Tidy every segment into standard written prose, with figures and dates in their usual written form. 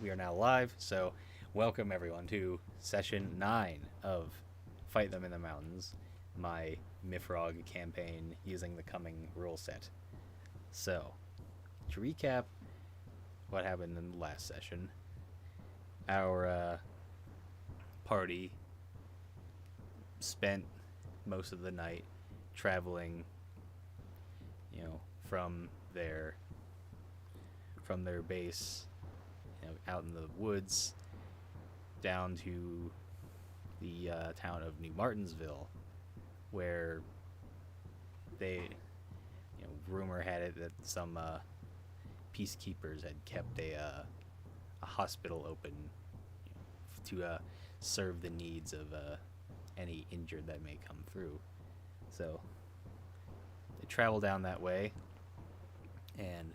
We are now live, so welcome everyone to session 9 of Fight Them in the Mountains, my MYFAROG campaign using the coming rule set. So, to recap what happened in the last session, our party spent most of the night traveling, from their base, out in the woods down to the town of New Martinsville, where rumor had it that some peacekeepers had kept a hospital open, to serve the needs of any injured that may come through. So they travel down that way, and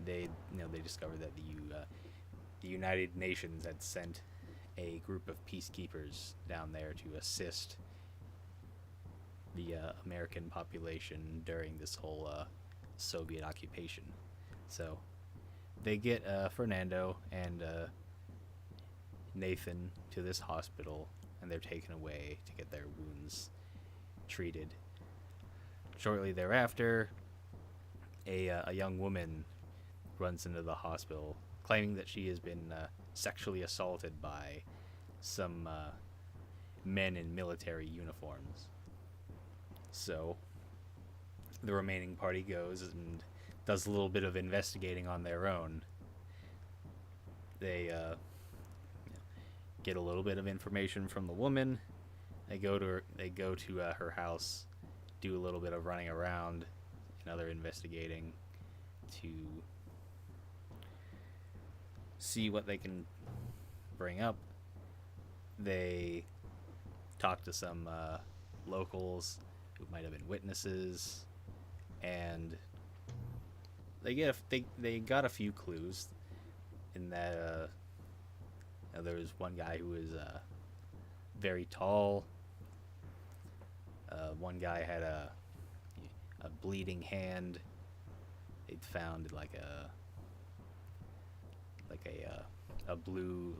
they discovered that the United Nations had sent a group of peacekeepers down there to assist the American population during this whole Soviet occupation. So they get Fernando and Nathan to this hospital, and they're taken away to get their wounds treated. Shortly thereafter, a young woman runs into the hospital claiming that she has been sexually assaulted by some men in military uniforms. So the remaining party goes and does a little bit of investigating on their own. They get a little bit of information from the woman. They go to her house, do a little bit of running around and other investigating to see what they can bring up. They talk to some locals who might have been witnesses, and they got a few clues. In that there was one guy who was very tall. One guy had a bleeding hand. They'd found a blue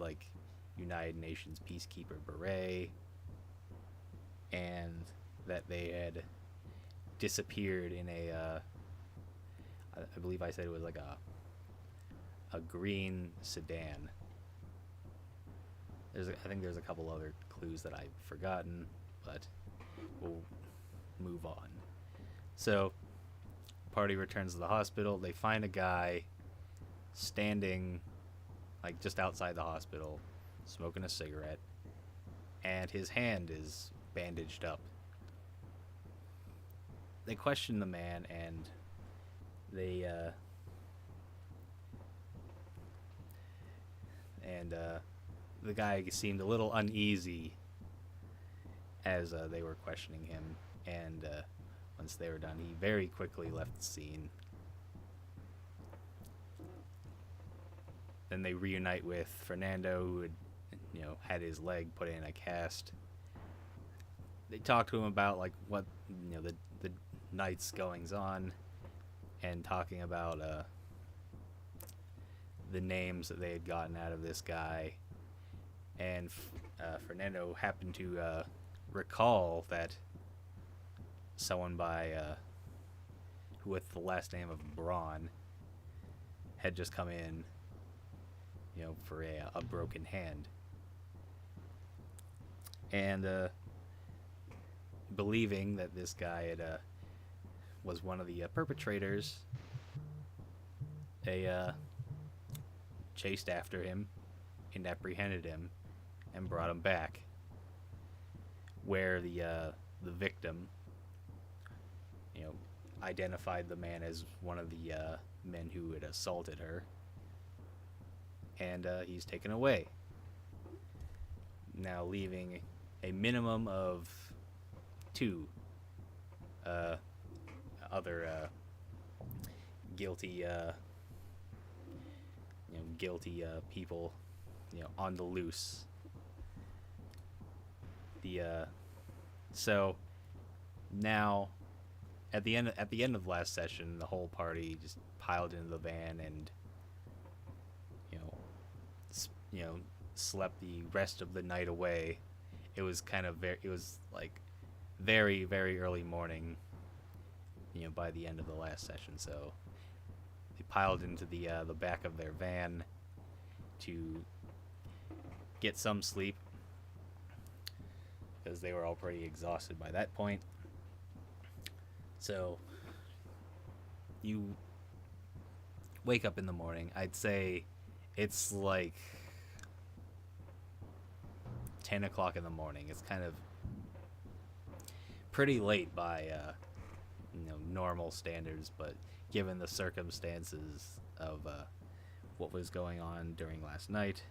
United Nations peacekeeper beret, and that they had disappeared in I believe I said it was a green sedan. I think there's a couple other clues that I've forgotten, but we'll move on. So, party returns to the hospital. They find a guy standing just outside the hospital, smoking a cigarette, and his hand is bandaged up. They question the man, and they the guy seemed a little uneasy as they were questioning him, and once they were done, he very quickly left the scene. Then they reunite with Fernando, who had his leg put in a cast. They talk to him about what the night's goings on, and talking about the names that they had gotten out of this guy. And Fernando happened to recall that someone with the last name of Braun had just come in, for a broken hand. And believing that this guy was one of the perpetrators, they chased after him and apprehended him and brought him back, where the victim identified the man as one of the men who had assaulted her, and he's taken away, now leaving a minimum of 2 other guilty people on the loose. So now at the end of last session, the whole party just piled into the van and you know, slept the rest of the night away. It was it was like very, very early morning, you know, by the end of the last session. So they piled into the back of their van to get some sleep because they were all pretty exhausted by that point. So you wake up in the morning. I'd say it's like 10 o'clock in the morning. It's kind of pretty late by normal standards, but given the circumstances of what was going on during last night,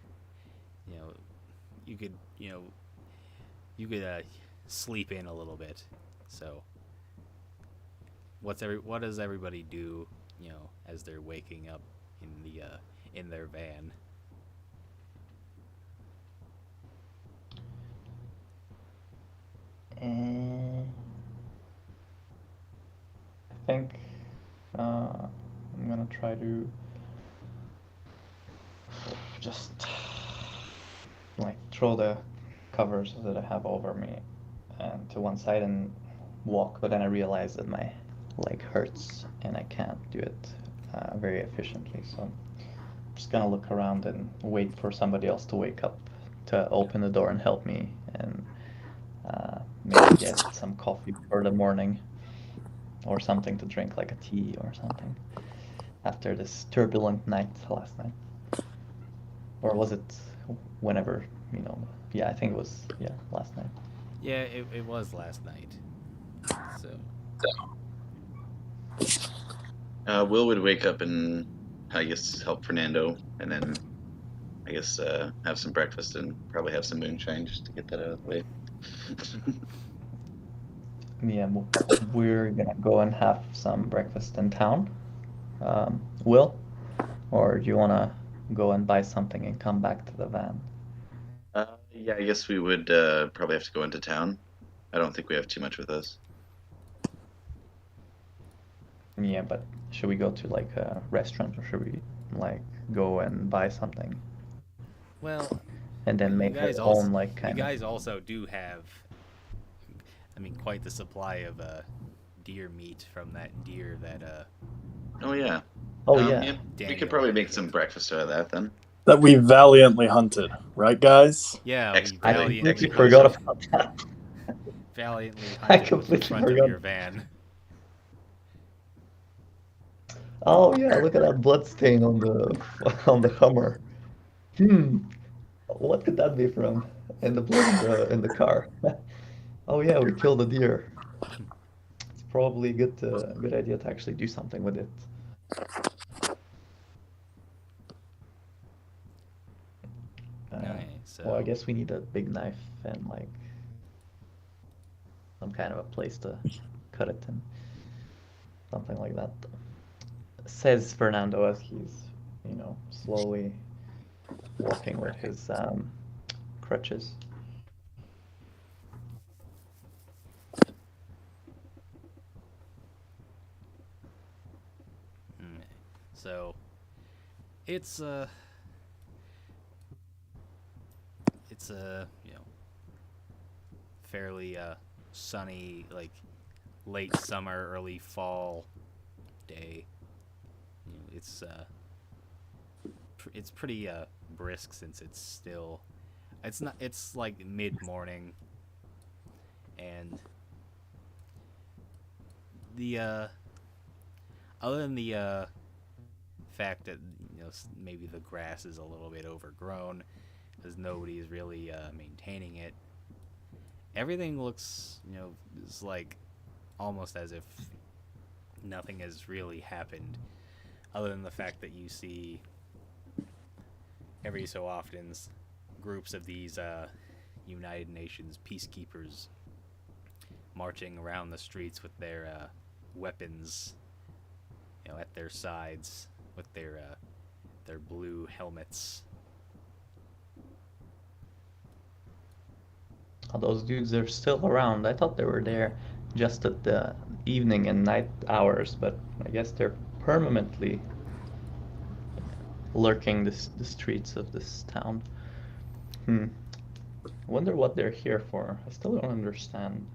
you know, you could sleep in a little bit. So what does everybody do, you know, as they're waking up in their van? I think I'm gonna try to just like throw the covers that I have over me and to one side and walk, but then I realize that my leg hurts and I can't do it very efficiently. So I'm just gonna look around and wait for somebody else to wake up to open the door and help me, and maybe get some coffee for the morning or something to drink, like a tea or something, after this turbulent night last night. Or was it whenever, you know? Yeah, I think it was, yeah, last night. Yeah, it was last night. So Will would wake up and I guess help Fernando, and then I guess have some breakfast and probably have some moonshine just to get that out of the way. Yeah, we're gonna go and have some breakfast in town. Will, or do you wanna go and buy something and come back to the van? Yeah, I guess we would probably have to go into town. I don't think we have too much with us. Yeah, but should we go to like a restaurant, or should we like go and buy something well, and then you make guys our also own like you kind of? guys also do have, I mean, quite the supply of deer meat from that deer that Oh yeah. Oh yeah. We Daniel could probably make killed. some breakfast out of that then. That we valiantly hunted, right, guys? Yeah, we Expedited I valiantly completely hunted. forgot about that. valiantly I hunted with the completely front forgot. of your van. Oh yeah, look at that blood stain on the on the Hummer. Hmm, what could that be from? And the blood in the car. Oh yeah, we killed a deer. It's probably a good idea to actually do something with it. Okay, Well, I so guess we need a big knife and like some kind of a place to cut it in. Something like that. Says Fernando as he's, you know, slowly walking with his crutches. so it's a fairly sunny, like late summer, early fall day. You know, it's pretty brisk since it's like mid morning, and the other than the fact that maybe the grass is a little bit overgrown because nobody is really maintaining it. Everything looks, is like almost as if nothing has really happened, other than the fact that you see every so often groups of these United Nations peacekeepers marching around the streets with their weapons, at their sides with their blue helmets. Oh, those dudes are still around. I thought they were there just at the evening and night hours, but I guess they're permanently lurking the streets of this town. I wonder what they're here for. I still don't understand.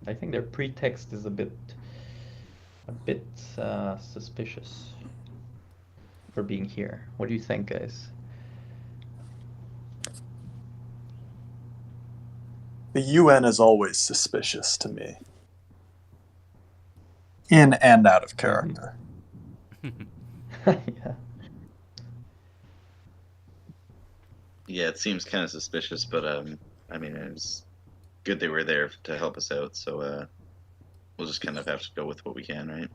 I think their pretext is a bit suspicious for being here. What do you think, guys? The UN is always suspicious to me. In and out of character. Yeah. Yeah, it seems kind of suspicious, but I mean, it was good they were there to help us out. So we'll just kind of have to go with what we can, right?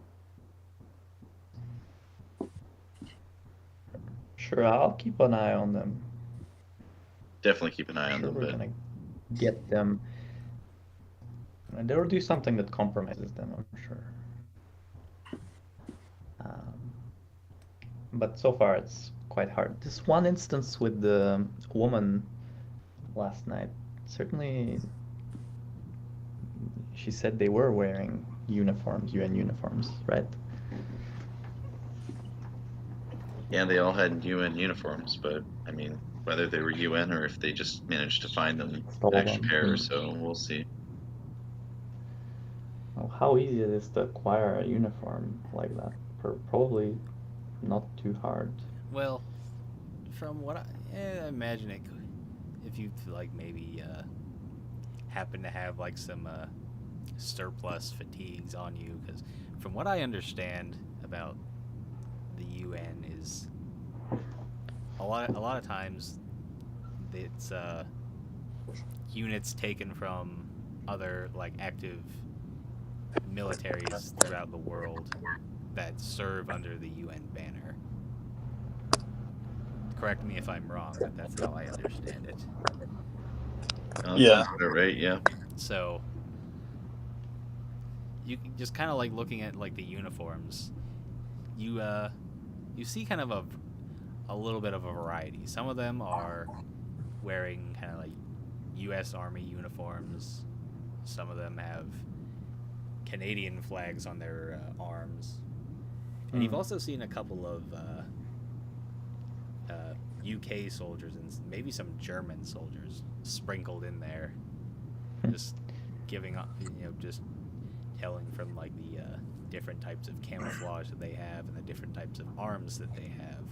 Sure, I'll keep an eye on them. Definitely keep an eye on Sure, them, we're but gonna get them. And they'll do something that compromises them, I'm sure. But so far it's quite hard. This one instance with the woman last night, certainly she said they were wearing uniforms, UN uniforms, right? yeah, they all had UN uniforms. But I mean, whether they were UN or if they just managed to find them Stole an extra them. pair or so, we'll see. Well, how easy it is to acquire a uniform like that? Probably not too hard. Well, from what I imagine, it could, if you like maybe happen to have like some surplus fatigues on you, because from what I understand about the UN is a lot of times it's units taken from other like active militaries throughout the world that serve under the UN banner. Correct me if I'm wrong, but that's how I understand it. Oh, that Yeah. sounds about right. Yeah. So you just kind of like looking at like the uniforms, you see kind of a little bit of a variety. Some of them are wearing kind of like U.S. Army uniforms. Some of them have Canadian flags on their arms, and you've also seen a couple of UK soldiers and maybe some German soldiers sprinkled in there, just giving up, just telling from like the different types of camouflage that they have and the different types of arms that they have.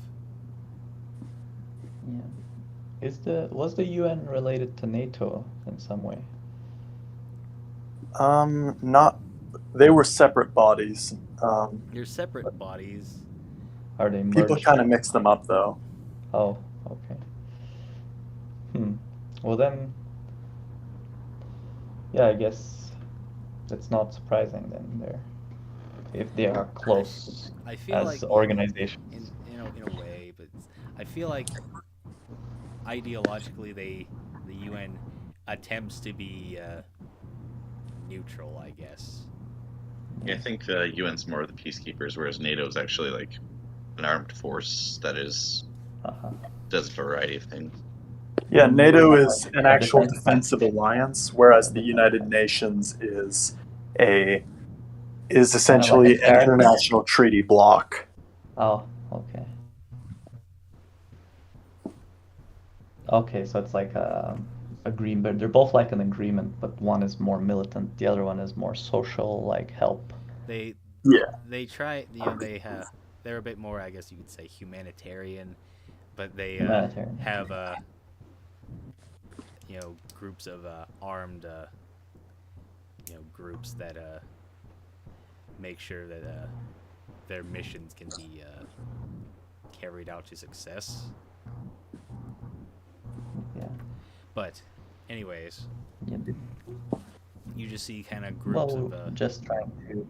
Yeah. Was the UN related to NATO in some way? Not. They were separate bodies. They're separate bodies. Are they merged? People kind of mix them up, though. Oh, okay. Well then, yeah, I guess it's not surprising then if they are close I feel as like organizations. in a way, but I feel like ideologically the UN attempts to be neutral, I guess. Yeah, I think the UN's more of the peacekeepers, whereas NATO is actually like an armed force that does a variety of things. Yeah, NATO is an actual defensive alliance, whereas the United Nations is essentially an international treaty bloc. Oh, okay. Okay, so it's like a agreement. They're both like an agreement, but one is more militant, the other one is more social, like help. They try, they're a bit more, I guess you could say, humanitarian, but they have groups of armed groups that make sure that their missions can be carried out to success. Yeah. But anyways, Yeah. you just see kind of groups of just trying to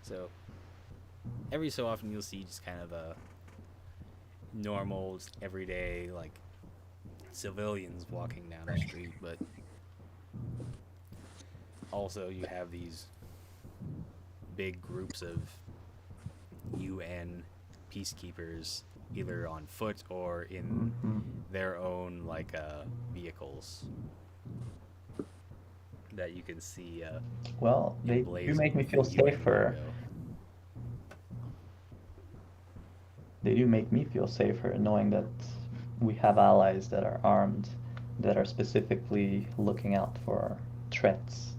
so every so often you'll see just kind of normal, just everyday like civilians walking down the street, but also you have these big groups of UN peacekeepers either on foot or in their own like vehicles that you can see well, they do make me feel with the UN safer. logo. they do make me feel safer knowing that we have allies that are armed, that are specifically looking out for threats.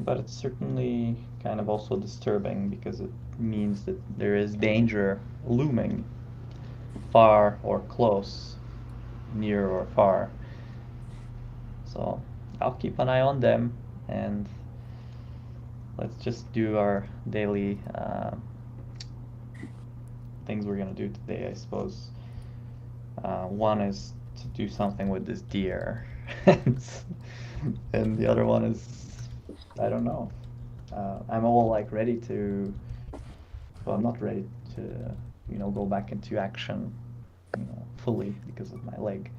But it's certainly kind of also disturbing because it means that there is danger looming, far or close, near or far. So I'll keep an eye on them, and let's just do our daily things we're gonna do today, I suppose. One is to do something with this deer, and the other one is, I don't know. I'm all like ready to. Well, I'm not ready to, go back into action, fully because of my leg.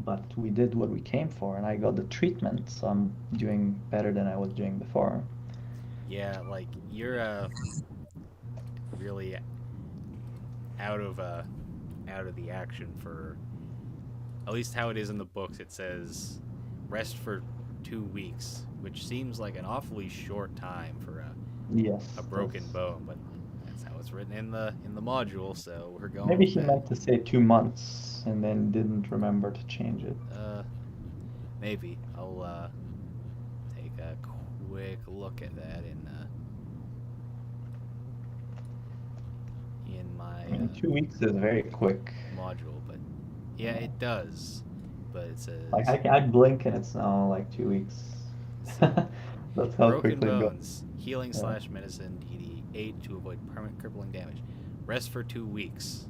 But we did what we came for, and I got the treatment, so I'm doing better than I was doing before. Yeah, like you're really out of the action for at least how it is in the books. It says rest for 2 weeks, which seems like an awfully short time for Yes. a broken bone, but that's how it's written in the module. So we're going. Maybe with he that. meant to say 2 months and then didn't remember to change it. Maybe I'll take a quick look at that in my I mean, 2 weeks is very quick. module, but yeah, it does. But it says Like I blink and it's now like 2 weeks. That's how broken quickly it goes. bones, healing / medicine DD 8 to avoid permanent crippling damage. Rest for 2 weeks.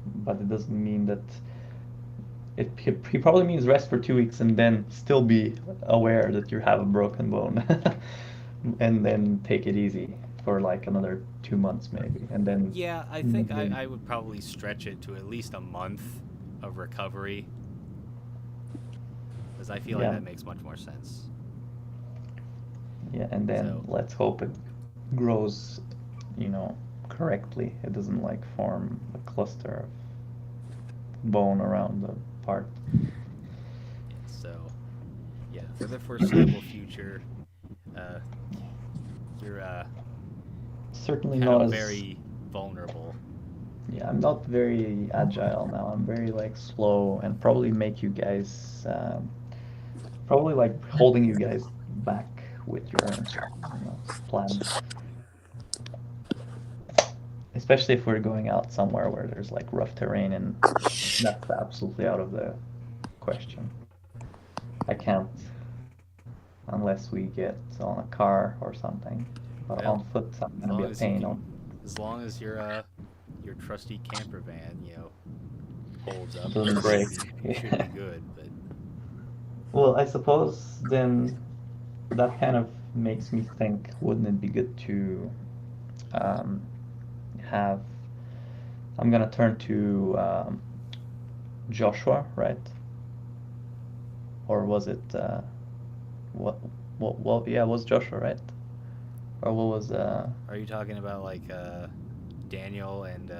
But it doesn't mean that. He probably means rest for 2 weeks and then still be aware that you have a broken bone, and then take it easy for like another 2 months maybe, and then. Yeah, I think I would probably stretch it to at least a month of recovery, because I feel like that makes much more sense. Yeah, and then So- let's hope it grows, correctly. It doesn't like form a cluster of bone around the part. So, yeah, for the foreseeable future, you're Certainly kind not of as very vulnerable. Yeah, I'm not very agile now. I'm very like slow, and probably make you guys probably like holding you guys back with your plan. Especially if we're going out somewhere where there's like rough terrain, and that's absolutely out of the question. I can't unless we get on a car or something. But Well, on foot, I'm As gonna long be a as you pain. can, as long as your trusty camper van, holds up, Doesn't break. should be good. But Well, I suppose then that kind of makes me think, wouldn't it be good to have. I'm gonna turn to Joshua, right? Or was it yeah, it was Joshua, right? Or what was are you talking about like Daniel and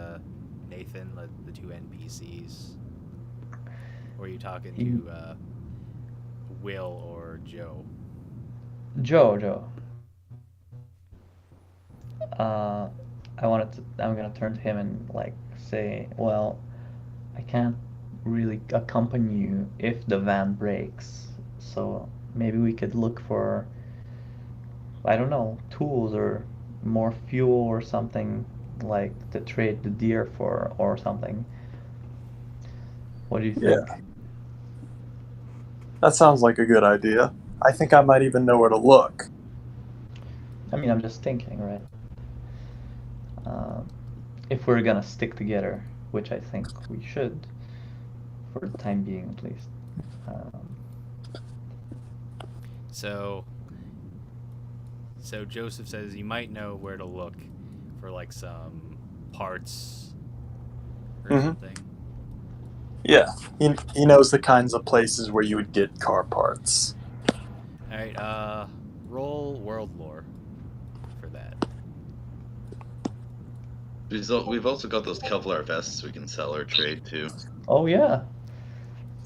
Nathan, the two NPCs? Or are you talking to Will or Joe? Joe. I'm gonna turn to him and like say, well, I can't really accompany you if the van breaks, so maybe we could look for, I don't know, tools or more fuel or something, like to trade the deer for or something. What do you think? Yeah. That sounds like a good idea. I think I might even know where to look. I mean, I'm just thinking, right? If we're gonna stick together, which I think we should, for the time being at least. So Joseph says you might know where to look for like some parts or Mhm. something. Yeah, he knows the kinds of places where you would get car parts. All right, roll world lore for that. We've also got those Kevlar vests we can sell or trade too. Oh yeah.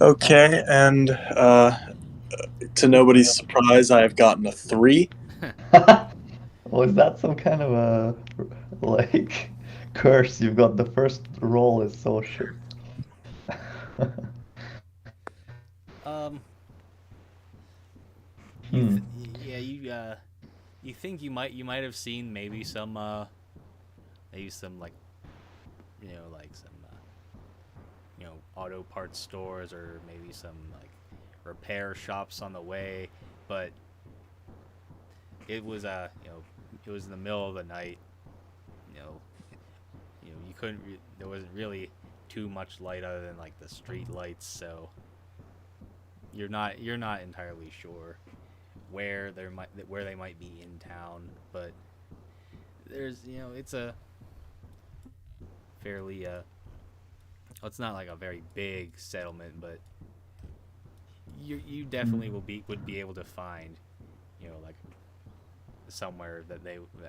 Okay, and to nobody's surprise, I have gotten a 3. Well, is that some kind of a like Curse, you've got the first roll is so shit. Um, Hmm. yeah, you think you might have seen maybe some like some auto parts stores or maybe some like repair shops on the way, but it was it was in the middle of the night. You know, you couldn't. There wasn't really too much light other than like the street lights, so you're not entirely sure where they might be in town, but there's it's a fairly it's not like a very big settlement, but you definitely would be able to find like somewhere that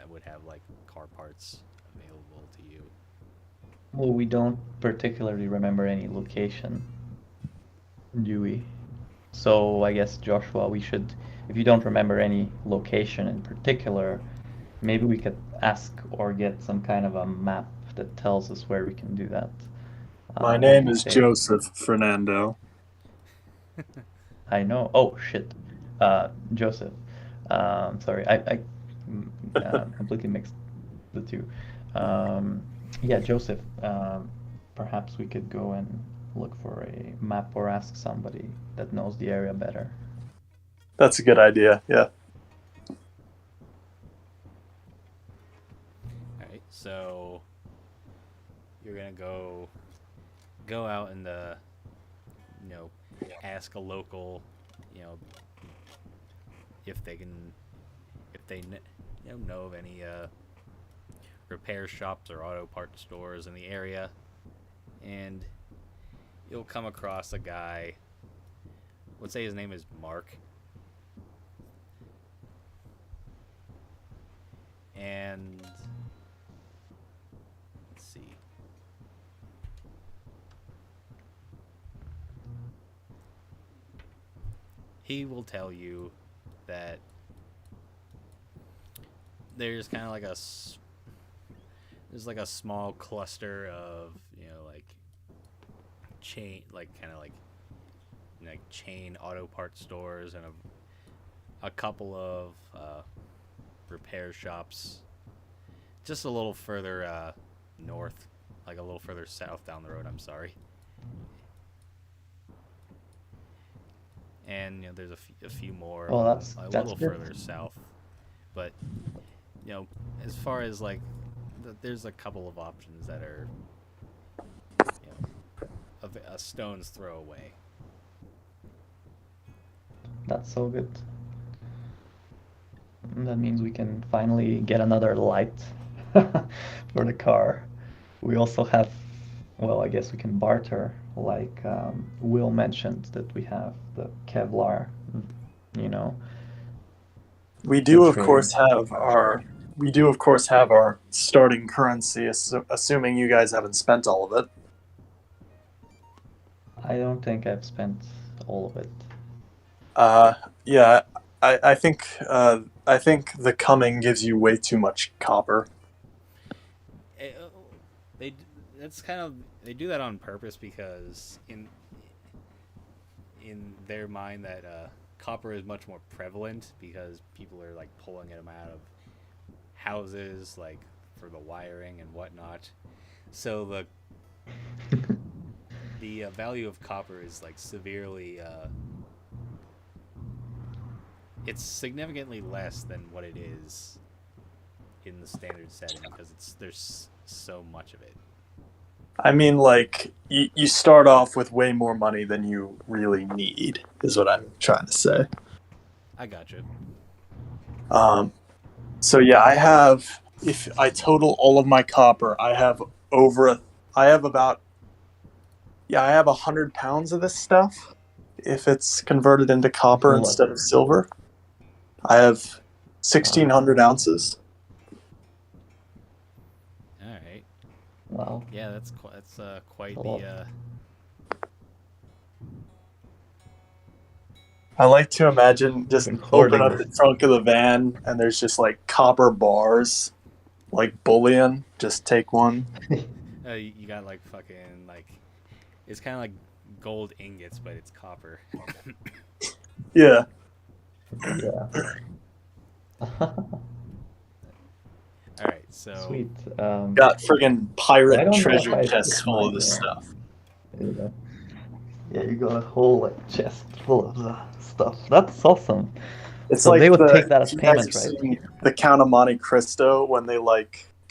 would have like car parts available to you. Well, we don't particularly remember any location, do we? So I guess, Joshua, we should, if you don't remember any location in particular, maybe we could ask or get some kind of a map that tells us where we can do that. My What do name you is say? Joseph Fernando. I know. Oh, shit. Joseph. Sorry, I completely mixed the two. Yeah, Joseph. Perhaps we could go and look for a map or ask somebody that knows the area better. That's a good idea, yeah. All right, so you're gonna go out and ask a local, if they know of any repair shops or auto parts stores in the area, and you'll come across a guy. Let's say his name is Mark, and let's see. He will tell you that there's kind of like there's like a small cluster of like chain, like kind of like chain auto parts stores and a couple of repair shops just a little further north, like a little further south down the road, I'm sorry. And there's a few more Well, a that's little good. further south, but as far as like there's a couple of options that are a stone's throw away. That's so good. That means we can finally get another light for the car. We also have, well, I guess we can barter, like Will mentioned that we have the Kevlar, you know. We do, of trade. course, have our starting currency, assuming you guys haven't spent all of it. I don't think I've spent all of it. Yeah, I think the coming gives you way too much copper. They do that on purpose because in their mind that copper is much more prevalent because people are like pulling them out of houses like for the wiring and whatnot. So the value of copper is like severely it's significantly less than what it is in the standard setting because there's so much of it. I mean, like, you start off with way more money than you really need, is what I'm trying to say. I gotcha. So yeah, if I total all of my copper, I have 100 pounds of this stuff. If it's converted into copper instead of silver, I have 1,600 ounces. All right. Wow. Yeah, that's quite the. I like to imagine just open up the trunk of the van and there's just like copper bars like bullion. Just take one. You got like fucking like, it's kind of like gold ingots, but it's copper. Yeah. Yeah. All right, so Sweet. Got friggin' I pirate don't know if treasure I chests took full of mine, this yeah. stuff. Yeah. Yeah, you got a whole like chest full of the stuff. That's awesome. It's So like they would take that as you guys payment, have right? seen the Count of Monte Cristo when they go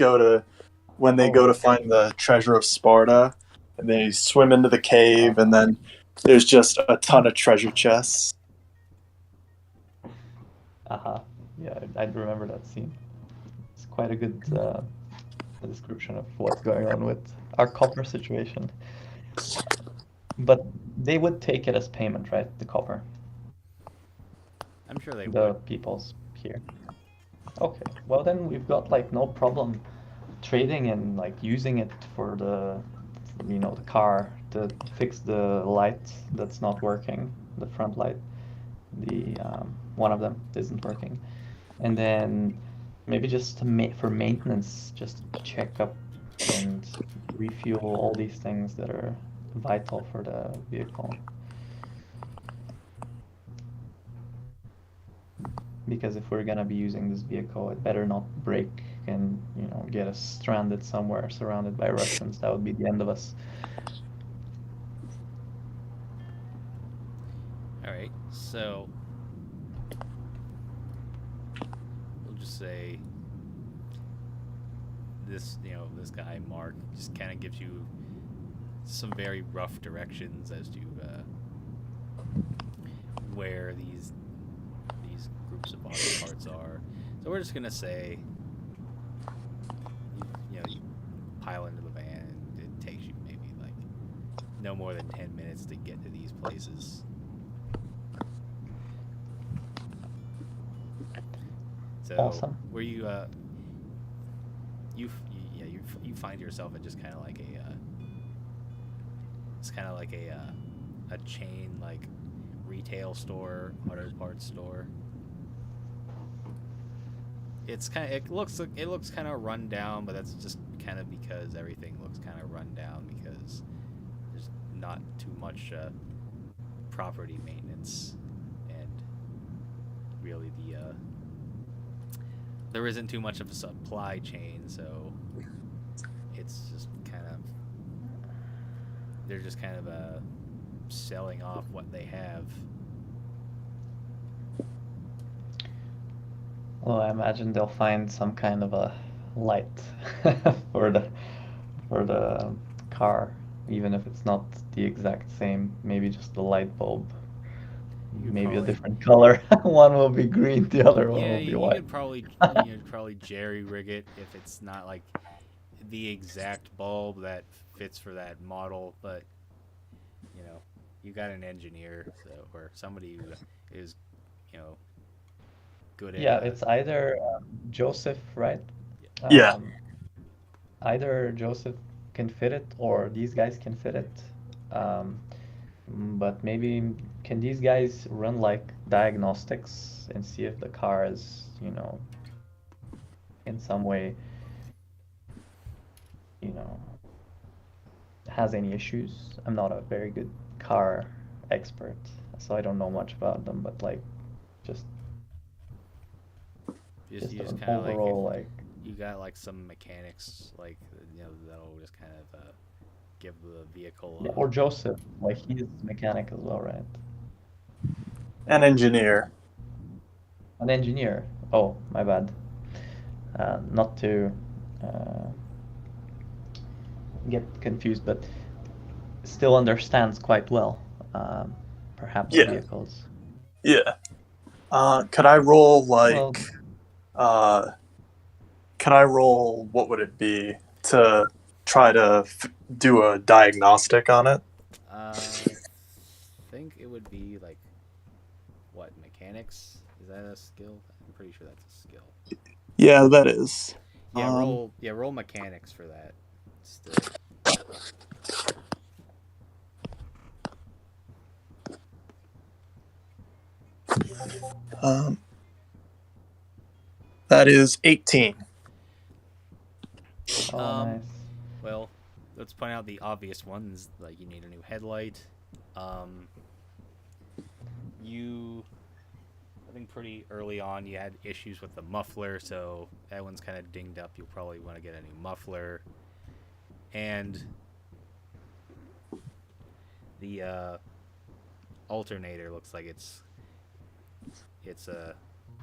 Oh, to find the treasure of Sparta, and they swim into the cave, and then there's just a ton of treasure chests. yeah, I remember that scene. It's quite a good description of what's going on with our copper situation. But they would take it as payment, right? The copper, I'm sure they the would. peoples here. Okay, well then we've got like no problem trading and like using it for the car to fix the light that's not working, the front light. The one of them isn't working, and then maybe just for maintenance, just check up and refuel all these things that are vital for the vehicle. Because if we're gonna be using this vehicle, it better not break and get us stranded somewhere, surrounded by Russians. That would be the end of us. All right, so we'll just say this, this guy Mark just kind of gives you some very rough directions as to where these groups of auto parts are. So we're just gonna say, you pile into the van. And it takes you maybe like no more than 10 minutes to get to these places. So Awesome. where you find yourself at just kind of like a chain like retail store, auto parts store. It looks kind of run down, but that's just kind of because everything looks kind of run down because there's not too much property maintenance, and really there isn't too much of a supply chain, so it's just kind of they're just kind of selling off what they have. Well, I imagine they'll find some kind of a light for the car, even if it's not the exact same. Maybe just the light bulb. You Maybe a probably, different color. One will be green, the other one yeah, will be you white. could probably jerry rig it if it's not like the exact bulb that fits for that model, but you got an engineer, or somebody who is good at Yeah, it's either Joseph, right? Yeah. Either Joseph can fit it or these guys can fit it. Um, but maybe can these guys run like diagnostics and see if the car is, in some way, you know, has any issues? I'm not a very good car expert, so I don't know much about them, but like just just an kind of like if overall like you got like some mechanics like that'll just kind of give the vehicle yeah, or Joseph, like he's mechanic as well, right? An engineer. An engineer. Oh, my bad. Not to uh, get confused, but still understands quite well, perhaps Yeah. vehicles. Yeah. Could I roll Well, could I roll, what would it be, to try to do a diagnostic on it? I think it would be like what, mechanics? Is that a skill? I'm pretty sure that's a skill. Yeah, that is. Yeah, roll mechanics for that. Still. Um, that is 18. Oh, Um, nice. Well, let's point out the obvious ones. Like you need a new headlight. Um, you, I think pretty early on you had issues with the muffler, so that one's kind of dinged up. You'll probably want to get a new muffler. And the alternator looks like it's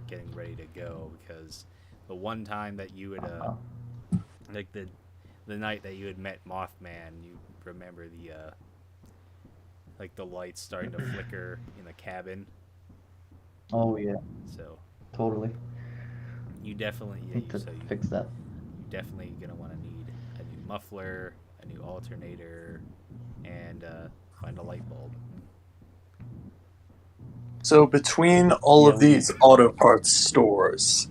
getting ready to go because the one time that you had like the night that you had met Mothman, you remember the like the lights starting to flicker in the cabin. Oh yeah, So totally. you definitely Need to so fix that. you definitely gonna want to need a new muffler, a new alternator, and find a light bulb. So between all Yeah, of these auto parts stores,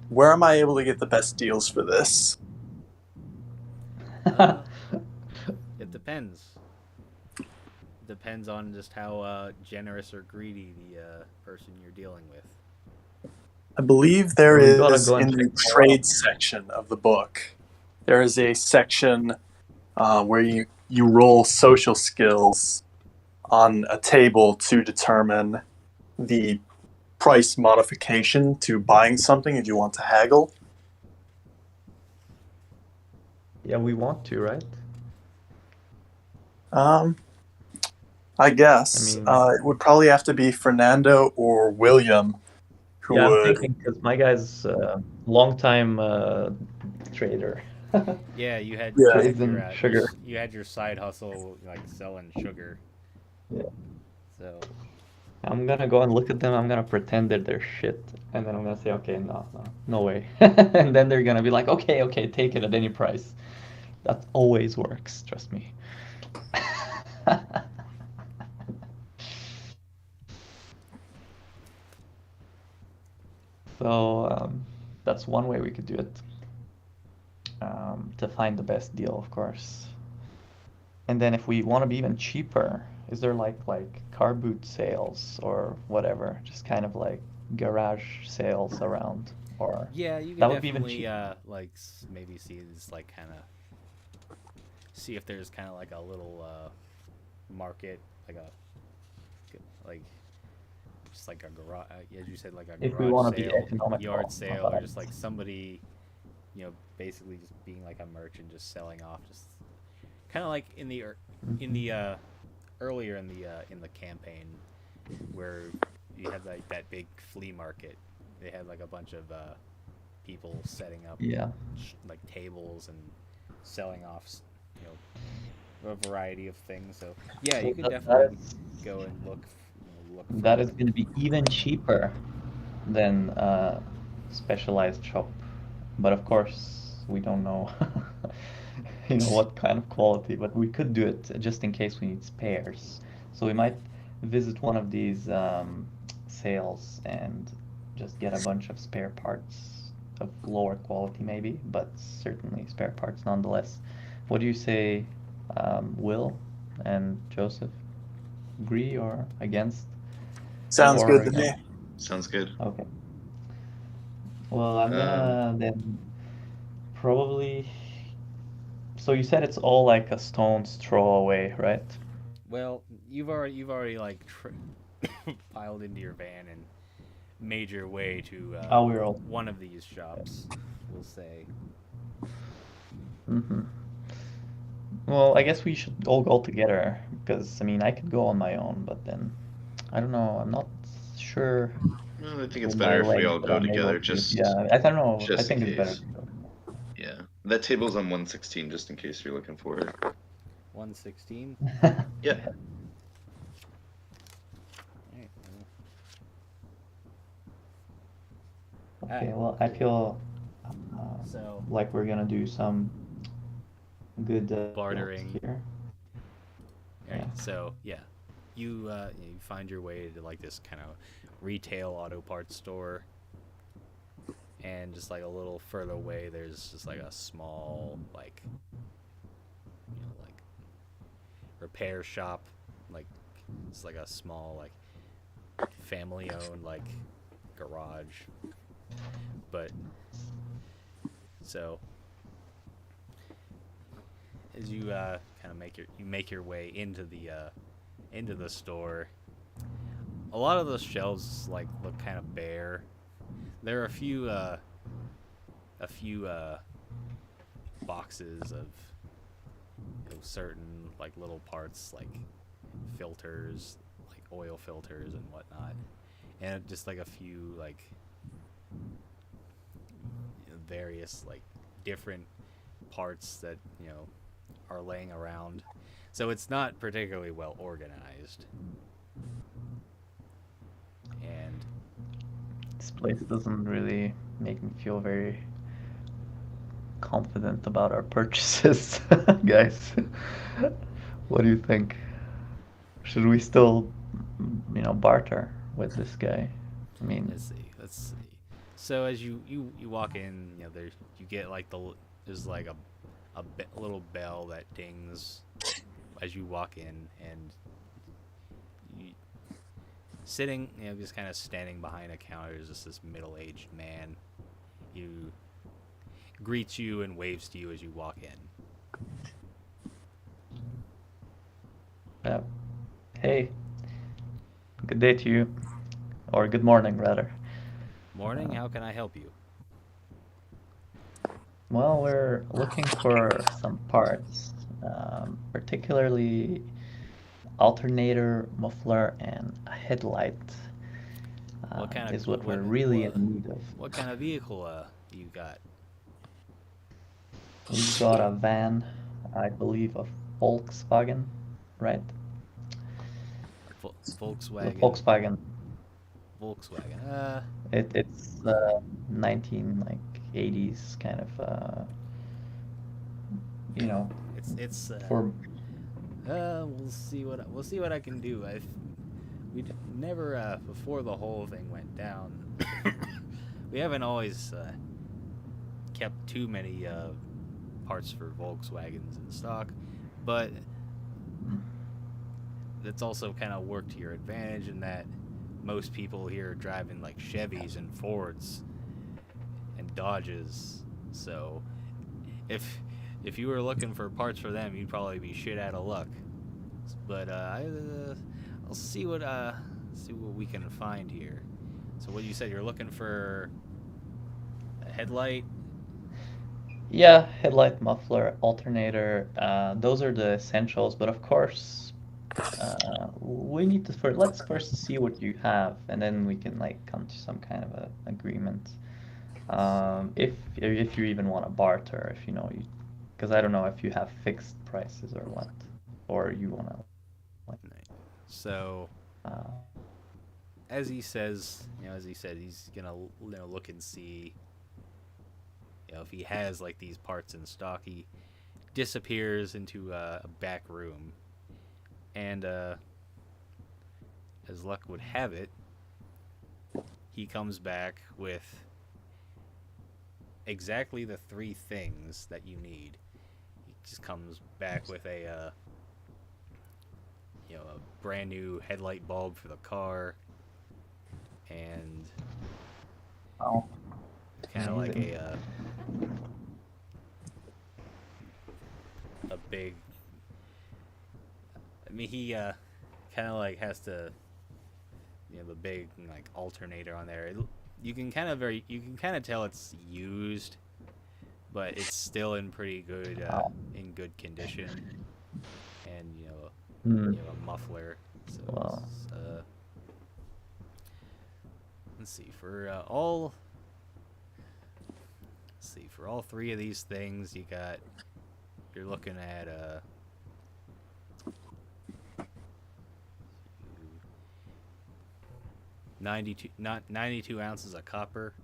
where am I able to get the best deals for this? Uh, it depends. Depends on just how generous or greedy the person you're dealing with. I believe there We gotta is go and in the check them all out. trade section of the book. There is a section where you roll social skills on a table to determine the price modification to buying something if you want to haggle. Yeah, we want to, right? I guess I mean, it would probably have to be Fernando or William who yeah, I'm would. thinking because my guy's a long-time trader. Yeah, you Yeah. had Trades your in sugar. you had your side hustle like selling sugar. Yeah. So I'm gonna go and look at them. I'm gonna pretend that they're shit, and then I'm gonna say, okay, no way. And then they're gonna be like, okay, take it at any price. That always works, trust me. So that's one way we could do it. To find the best deal, of course. And then if we want to be even cheaper, is there like car boot sales or whatever? Just kind of like garage sales around, or yeah, you could that would be even definitely cheaper. like maybe see this like kind of see if there's kind of like a little market like like just like a garage as you said like a If we garage want to be sale, yard economical sale, or about just it. like somebody basically just being like a merchant just selling off just kind of like in the earlier in the campaign where you had like that big flea market. They had like a bunch of people setting up Yeah. like tables and selling off, you know, a variety of things. So yeah, So you could that definitely is go and look that for. is going to be even cheaper than a specialized shop. But of course, we don't know, what kind of quality. But we could do it just in case we need spares. So we might visit one of these sales and just get a bunch of spare parts of lower quality, maybe, but certainly spare parts nonetheless. What do you say, Will and Joseph? Agree or against? Sounds Or good to me. Sounds good. okay. Well, I'm Um, gonna then probably. So you said it's all like a stone's throw away, right? Well, you've already like piled into your van and made your way to Oh, we're all. one of these shops. We'll say. Mm-hmm. Well, I guess we should all go together because I mean I could go on my own, but then I don't know. I'm not sure well, I think it's with my better if we legs all that go I'm able together, to. Yeah, I don't know. I just in think it's better case. to go. Yeah, that table's on 116, just in case you're looking for it. 116. Yeah. Yeah. Alright, Okay. alright, Well, I feel so like we're gonna do some good deals bartering. here. All Yeah. right, so yeah, you find your way to like this kind of retail auto parts store, and just like a little further away, there's just like a small like like repair shop, like it's like a small like family owned like garage, but So as you kind of make your way into the store, a lot of the shelves like look kind of bare. There are a few boxes of certain like little parts like filters, like oil filters and whatnot, and just like a few like various like different parts that are laying around. So it's not particularly well organized. And This place doesn't really make me feel very confident about our purchases, guys. What do you think? Should we still, barter with this guy? I mean, let's see. So as you walk in, there you get like there's like a little bell that dings as you walk in, and you sitting, just kind of standing behind a counter is just this middle-aged man. You greets you and waves to you as you walk in. Hey, good day to you, or good morning rather. Morning, how can I help you? Well, we're looking for some parts, particularly alternator, muffler, and a headlight. What kind of Is what we're really in need of. What kind of vehicle you got? We've got a van, I believe a Volkswagen, right? The Volkswagen. Volkswagen. Volkswagen. It's 1980s kind of It's for we'll see what I can do. We never before the whole thing went down. We haven't always kept too many parts for Volkswagens in stock, but that's also kind of worked to your advantage in that most people here are driving like Chevys and Fords and Dodges. So if you were looking for parts for them, you'd probably be shit out of luck. But I'll see what we can find here. So what you said, you're looking for a headlight? Yeah, headlight, muffler, alternator. Those are the essentials. But of course, we need to let's first see what you have, and then we can like come to some kind of a agreement. If you even want to barter, if because I don't know if you have fixed prices or what, or you want to like. So Uh, as he said, he's gonna look and see if he has like these parts in stock. He disappears into a back room, and as luck would have it, he comes back with exactly the three things that you need. He just comes back with a brand new headlight bulb for the car, and oh, kind of like amazing. a big. I mean, he kind of like has to, the big like alternator on there. You can kind of tell it's used, but it's still in pretty good in good condition, and a muffler. So Wow. let's see for all. Let's see for all three of these things you're looking at 92 ounces of copper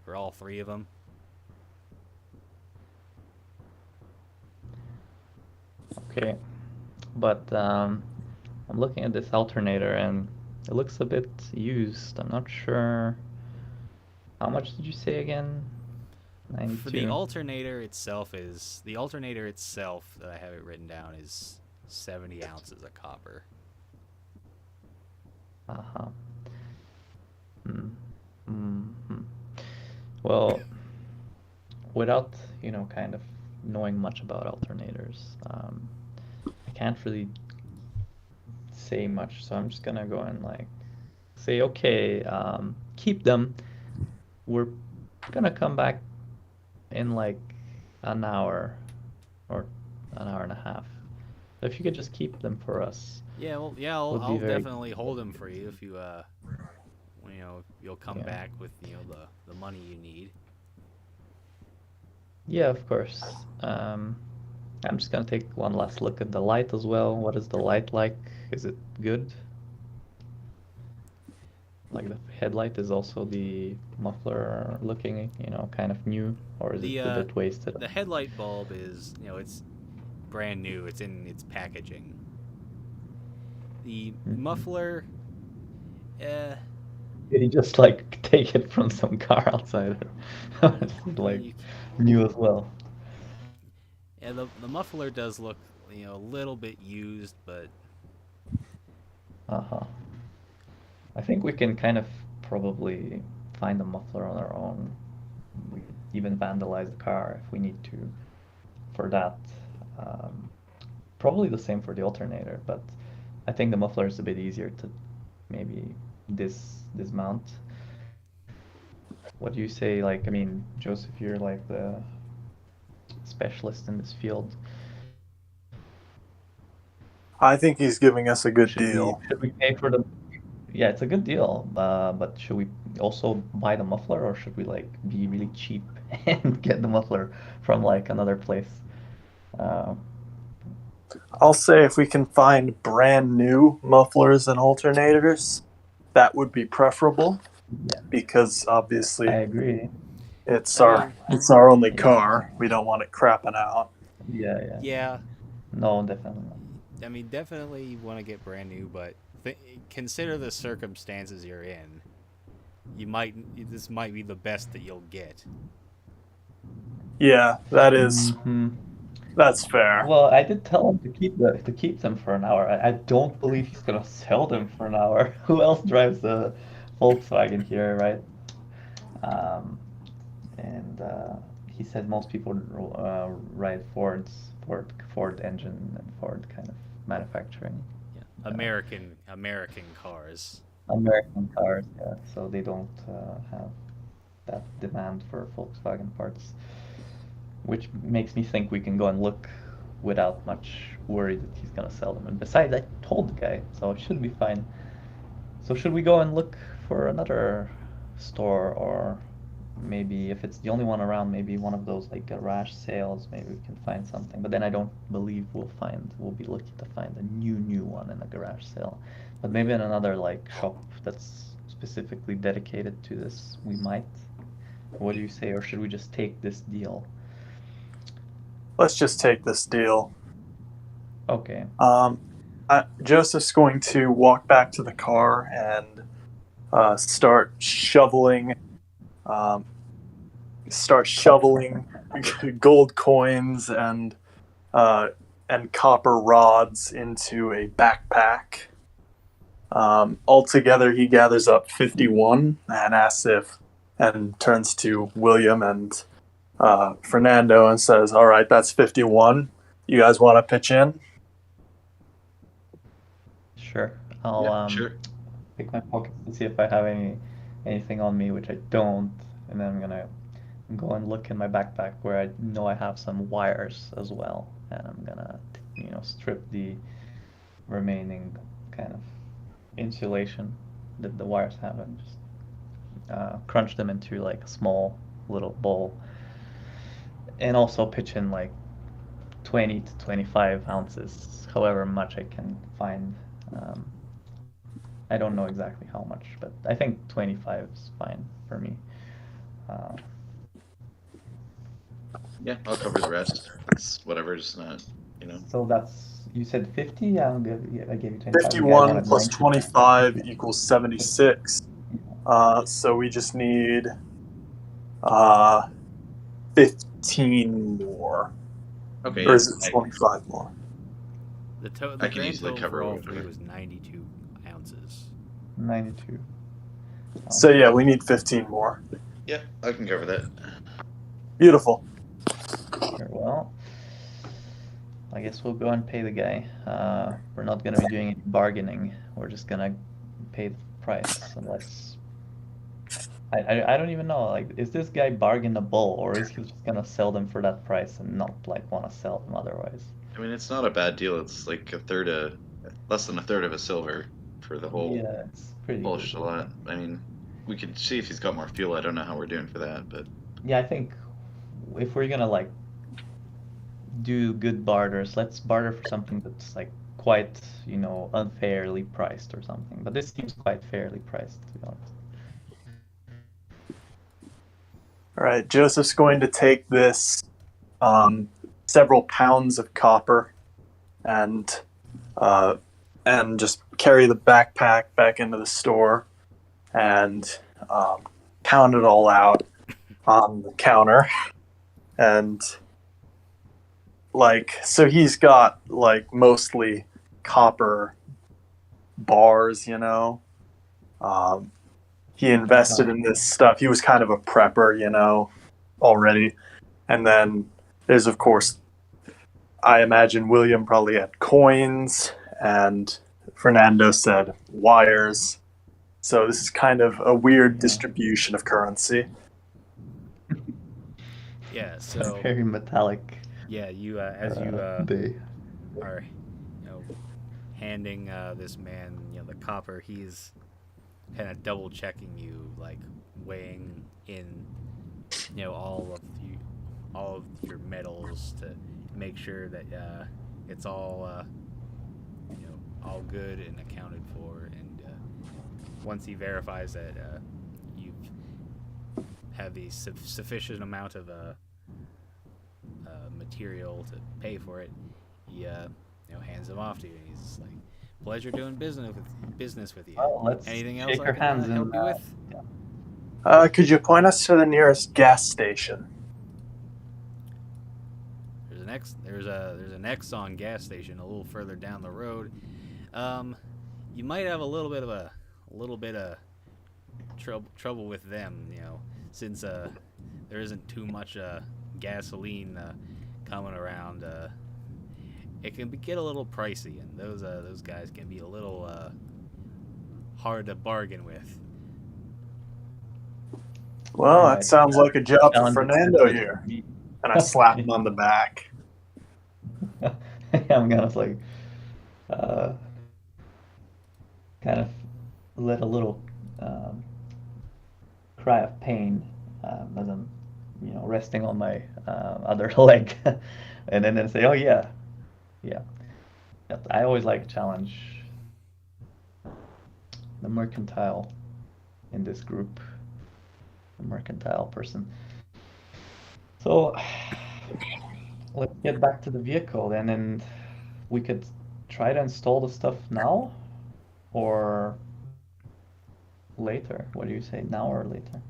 for all three of them. Okay, but I'm looking at this alternator and it looks a bit used. I'm not sure. How much did you say again? For 92. the alternator itself that I have it written down is 70 ounces of copper. Uh-huh. Mm-hmm. Well, without, kind of knowing much about alternators, I can't really say much. So I'm just gonna go and like say, okay, keep them. We're gonna come back in like an hour or an hour and a half. If you could just keep them for us, Yeah, well, would be I'll very definitely hold them for you if you you'll come Yeah. back with the money you need. Yeah, of course. I'm just gonna take one last look at the light as well. What is the light like? Is it good? Like the headlight is also the muffler looking, kind of new, or is it a bit wasted? The headlight bulb is it's brand new. It's in its packaging. The muffler, Did he just like take it from some car outside? It's like you, new as well. yeah, the muffler does look a little bit used, but Uh-huh. I think we can kind of probably find the muffler on our own. We could even vandalize the car if we need to for that. Um, Probably the same for the alternator, but I think the muffler is a bit easier to maybe dismount. What do you say? Like, I mean, Joseph, you're like the specialist in this field. I think he's giving us a good Should we deal. should we pay for the? Yeah, it's a good deal. But should we also buy the muffler, or should we like be really cheap and get the muffler from like another place? Uh, I'll say if we can find brand new mufflers and alternators, that would be preferable yeah, because I obviously agree. it's I our mean, it's our only Yeah. car. We don't want it crapping out. Yeah. yeah, No, definitely not. I mean, definitely you want to get brand new, but consider the circumstances you're in. This might be the best that you'll get. Yeah, that's fair. Well, I did tell him to keep them for an hour. I don't believe he's gonna sell them for an hour. Who else drives the Volkswagen here, right? Um, and he said most people ride Ford engine and Ford kind of manufacturing. Yeah. American cars. American cars, yeah. So they don't have that demand for Volkswagen parts, which makes me think we can go and look without much worry that he's gonna sell them. And besides, I told the guy, so it should be fine. So should we go and look for another store, or maybe if it's the only one around, maybe one of those like garage sales, maybe we can find something. But then I don't believe we'll be lucky to find a new one in a garage sale. But maybe in another like shop that's specifically dedicated to this, we might. What do you say, or should we just take this deal? Let's just take this deal. Okay. Joseph's going to walk back to the car and start shoveling gold coins and copper rods into a backpack. Altogether, he gathers up 51 and turns to William and Fernando and says, "All right, that's 51. You guys want to pitch in?" Sure. I'll Yeah, sure. pick my pockets to see if I have anything on me, which I don't, and then I'm gonna go and look in my backpack where I know I have some wires as well, and I'm gonna strip the remaining kind of insulation that the wires have and just crunch them into like a small little bowl, and also pitch in like 20 to 25 ounces, however much I can find. I don't know exactly how much, but I think 25 is fine for me. Yeah, I'll cover the rest. It's whatever, just not, So you said 50. I gave you 25. You guys 51 wanted plus 90. 25 equals 76. So we just need 15 more. Okay, Or yeah. is it 25 more? The I can grand easily total cover for all whatever. three was 92 ounces. 92. So yeah, we need 15 more. Yeah, I can cover that. Beautiful. Sure, well, I guess we'll go and pay the guy. We're not gonna be doing any bargaining. We're just gonna pay the price unless I don't even know. Like, is this guy bargainable, or is he just gonna sell them for that price and not like want to sell them otherwise? I mean, it's not a bad deal. It's like less than a third of a silver for the whole Yeah, it's pretty whole good. lot. I mean, we could see if he's got more fuel. I don't know how we're doing for that, but Yeah, I think if we're gonna like do good barters, let's barter for something that's like quite, unfairly priced or something. But this seems quite fairly priced, to be honest. All right, Joseph's going to take this several pounds of copper and just carry the backpack back into the store and pound it all out on the counter. And so he's got like mostly copper bars, he invested in this stuff. He was kind of a prepper, already. And then there's, of course, I imagine William probably had coins, and Fernando said wires. So this is kind of a weird distribution of currency. Yeah, so Very metallic. yeah, you as you day. are handing this man the copper, he's kind of double checking you, like weighing in all of your metals to make sure that it's all all good and accounted for, and once he verifies that you have the sufficient amount of material to pay for it, he hands them off to you, and he's like, "Pleasure doing business with you. Well, let's Anything else shake I our can hands help and you with?" yeah. Could you point us to the nearest gas station? There's an Exxon gas station a little further down the road. You might have a little bit of trouble with them, since there isn't too much gasoline coming around. It can get a little pricey, and those guys can be a little hard to bargain with. Well, that sounds like a job for Challenge Fernando accepted. here. And I slap him on the back. I'm gonna like kind of let a little cry of pain as I'm resting on my other leg, and then say, "Oh yeah, yeah." I always like to challenge the mercantile in this group, the mercantile person. So let's get back to the vehicle then, and we could try to install the stuff now or later. What do you say, now or later?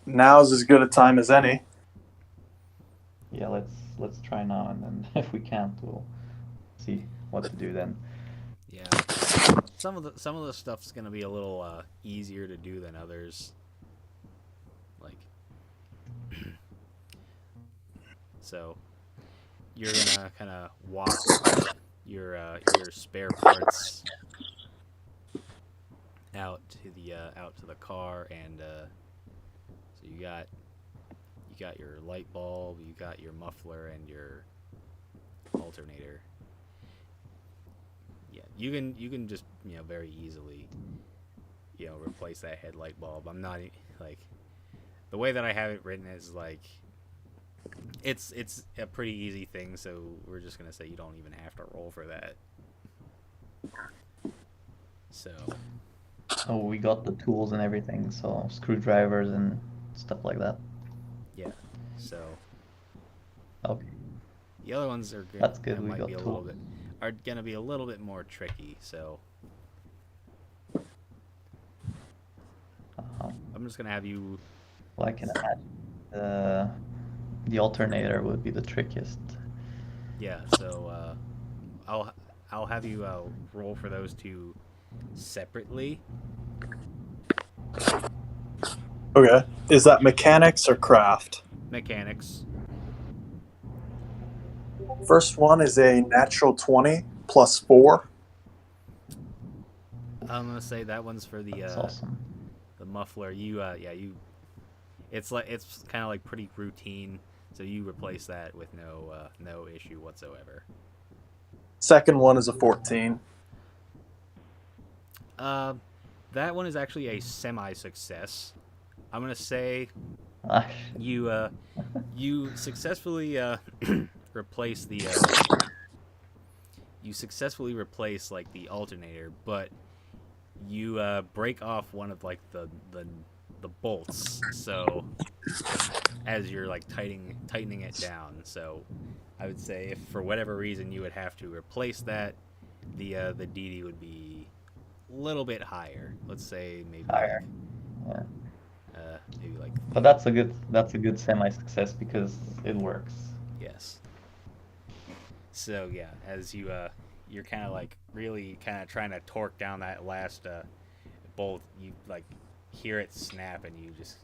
Now's as good a time as any. Yeah, let's try now, and then if we can't, we'll see what to do then. Yeah, some of the stuff's gonna be a little easier to do than others. Like, so you're gonna kind of walk your spare parts out to the car, and so you got your light bulb, you got your muffler, and your alternator. Yeah, you can just very easily replace that headlight bulb. I'm not like, the way that I have it written is like it's a pretty easy thing, so we're just gonna say you don't even have to roll for that. So Oh, we got the tools and everything, so screwdrivers and stuff like that. yeah, so Okay, the other ones are good. that's good. We Might got be tools. are gonna be a little bit more tricky. So I'm just gonna have you. Well, I can imagine the alternator would be the trickiest. Yeah, so I'll have you roll for those two separately. Okay. Is that mechanics or craft? Mechanics. First one is a natural 20 plus 4. I'm gonna say that one's for That's awesome. the muffler. You. It's kind of like pretty routine, so you replace that with no issue whatsoever. Second one is a 14. That one is actually a semi-success. I'm gonna say Ah, you successfully replace the like the alternator, but you break off one of like the bolts. So as you're like tightening it down, so I would say if for whatever reason you would have to replace that, the DD would be a little bit higher. Let's say maybe higher. Yeah. like maybe like But that's a good semi-success because it works. yes. So yeah, as you're kind of like really kind of trying to torque down that last bolt, you like hear it snap, and you just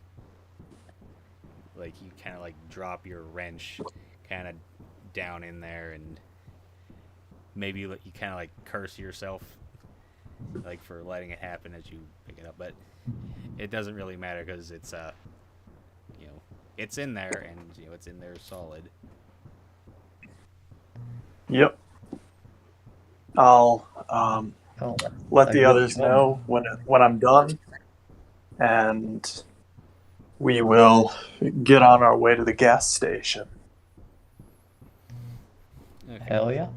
like you kind of like drop your wrench kind of down in there, and maybe you kind of like curse yourself like for letting it happen as you pick it up, but it doesn't really matter because it's it's in there, and it's in there solid. Yep. I'll Oh, let a the good others one. know when I'm done, and we will get on our way to the gas station. Okay. Hell yeah.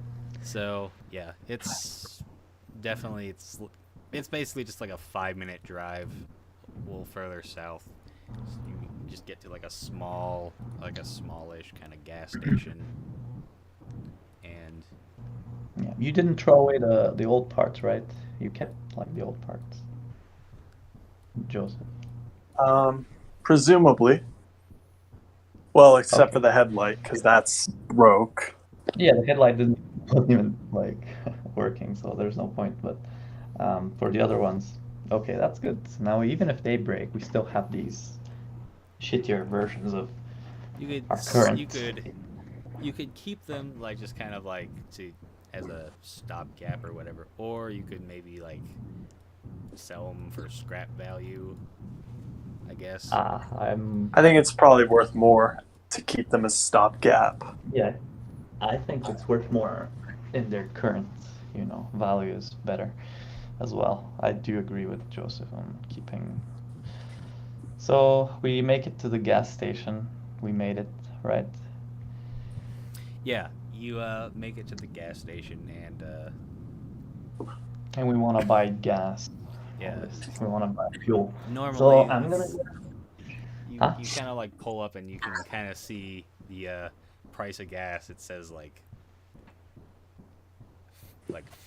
So yeah, it's definitely it's basically just like a 5-minute drive, a little further south. You just get to like a smallish kind of gas station, and Yeah. You didn't throw away the old parts, right? You kept like the old parts. Joseph. Presumably. Well, except Okay. for the headlight, because that's broke. Yeah, the headlight wasn't even like working, so there's no point. But for the other ones, okay, that's good. So now even if they break, we still have these shittier versions of our current. you could keep them like just kind of like to as a stopgap or whatever, or you could maybe like sell them for scrap value, I guess. I think it's probably worth more to keep them as stopgap. Yeah, I think it's worth more in their current, value is better as well. I do agree with Joseph on keeping. So we make it to the gas station. We made it, right? Yeah, you make it to the gas station, And we want to buy gas. yeah, Obviously. We want to buy fuel. normally So I'm gonna. you Huh? kind of like pull up and you can kind of see the price of gas. It says like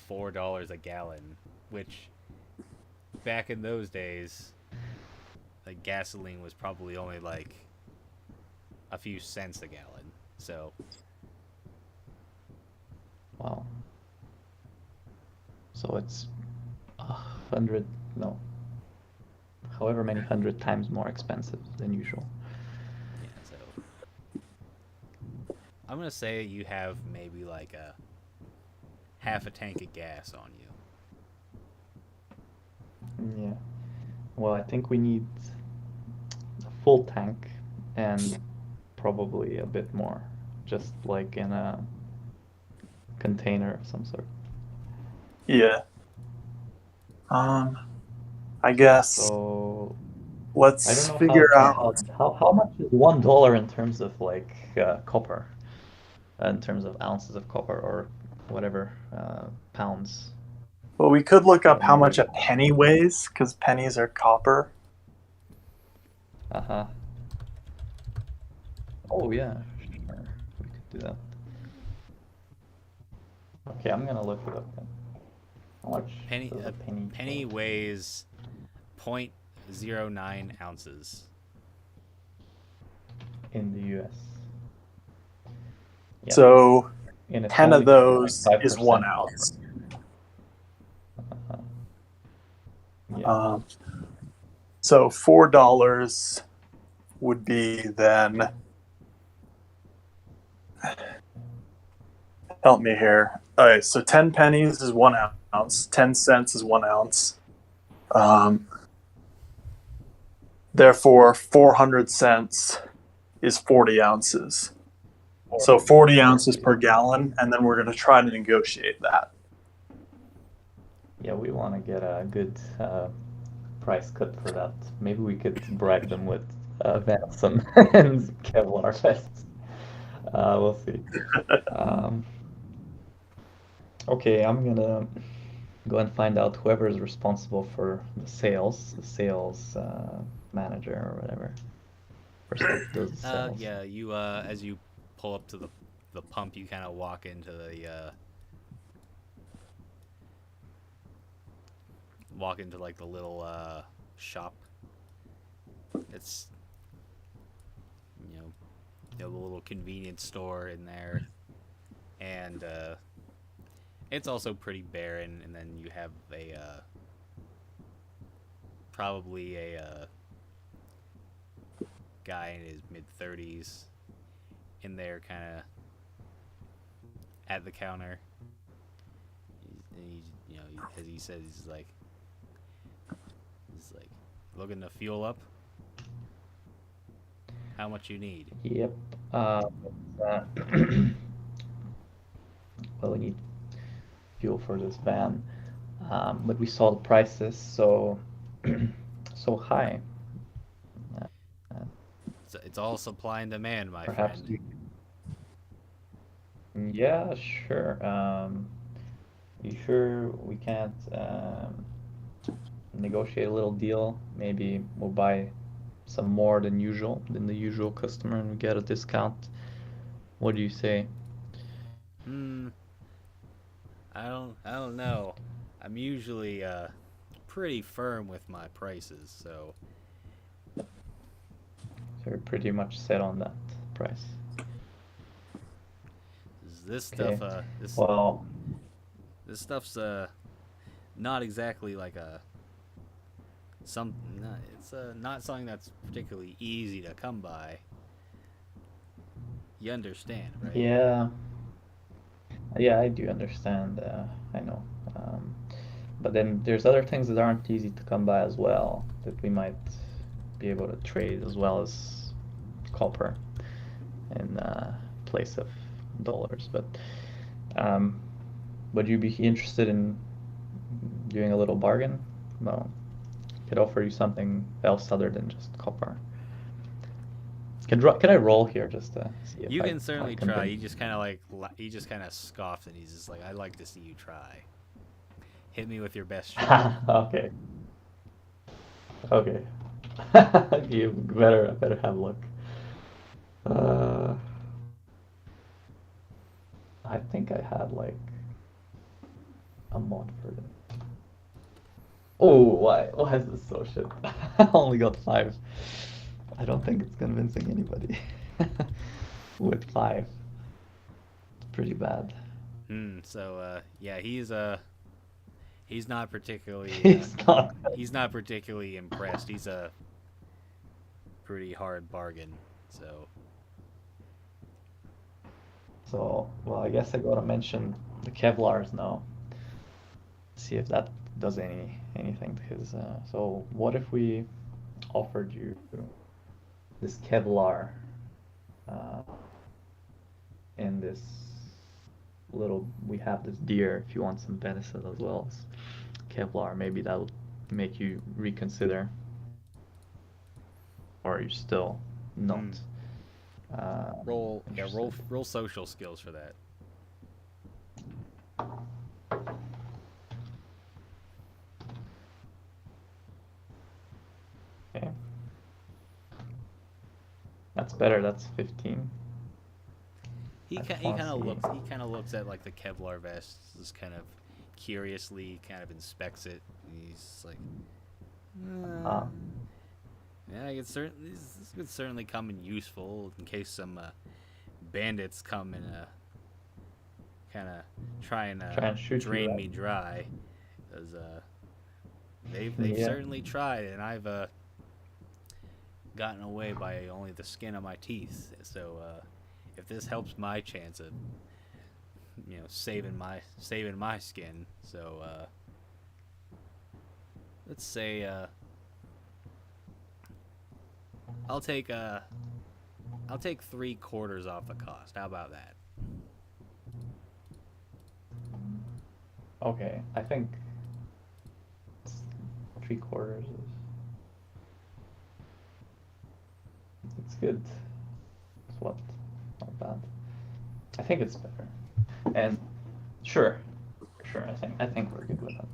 $4 a gallon, which back in those days, like gasoline was probably only like a few cents a gallon. So Wow. So it's 100, no, however many 100 times more expensive than usual. yeah, so I'm gonna say you have maybe like a half a tank of gas on you. Yeah. Well, I think we need a full tank and probably a bit more, just like in a container of some sort. Yeah. I guess So I let's don't know figure how out. how much is $1 in terms of like copper, in terms of ounces of copper or whatever pounds. Well, we could look up how Um, much a penny weighs, because pennies are copper. Uh-huh. Oh yeah, sure. We could do that. Okay, I'm gonna look it up then. How much Penny does a penny penny weigh? weighs 0.09 ounces. In the US? Yeah. So And it's 10 of only those like is 5% 1 copper. ounce. Uh-huh. Yeah. So $4 would be then. Help me here. All right, so 10 pennies is 1 ounce. 10 cents is 1 ounce. Therefore, 400 cents is 40 ounces. So 40 ounces per gallon, and then we're going to try to negotiate that. Yeah, we want to get a good price cut for that. Maybe we could bribe them with Venom and Kevlar vests. We'll see. Okay, I'm gonna go and find out whoever is responsible for the sales manager or whatever. Person that does the sales. Yeah, you as you pull up to the pump, you kind of walk into like the little shop. It's the little convenience store in there, and it's also pretty barren. And then you have probably a guy in his mid-30s in there, kind of at the counter. He's as he says, he's like looking to fuel up. How much you need? Yep. Well, we need fuel for this van, but we saw the prices so high. It's all supply and demand, my Perhaps friend. Yeah, sure. You sure we can't negotiate a little deal? Maybe we'll buy some more than the usual customer, and we get a discount. What do you say? I don't know. I'm usually pretty firm with my prices, so So you're pretty much set on that price. this Okay. stuff Well, this stuff's not exactly like it's not something that's particularly easy to come by. You understand, right? yeah, I do understand. I know. But then there's other things that aren't easy to come by as well that we might be able to trade, as well as copper in place of dollars. But would you be interested in doing a little bargain? Well, I could offer you something else other than just copper. Can I roll here just to see if You I can certainly can try. bring- He just kind of scoffed, and he's just like, "I'd like to see you try. Hit me with your best shot." Okay. Okay. You better have a look. I think I had like a mod for it. Oh, why is this so shit? I only got 5. I don't think it's convincing anybody. With 5. It's pretty bad. So yeah, he's not particularly He's not. he's not particularly impressed. He's a pretty hard bargain. So, well, I guess I gotta mention the Kevlars now. See if that does anything, because so what if we offered you this Kevlar in this we have this deer, if you want some venison as well as Kevlar, maybe that would make you reconsider, or you still not roll interested. social skills for that. Okay. That's better. That's 15. He I kind of fancy- looks. He kind of looks at like the Kevlar vest, just kind of curiously, kind of inspects it. And he's like, "Yeah, this could certainly come in useful in case some bandits come and kind of try and shoot you, drain right? me dry, because they've Yeah. certainly tried, and I've gotten away by only the skin of my teeth. So if this helps my chance of saving my skin, so let's say I'll take 3/4 off the cost. How about that? Okay, I think 3/4 is. It's good. It's what? Not bad. I think it's better. And sure. I think we're good with that.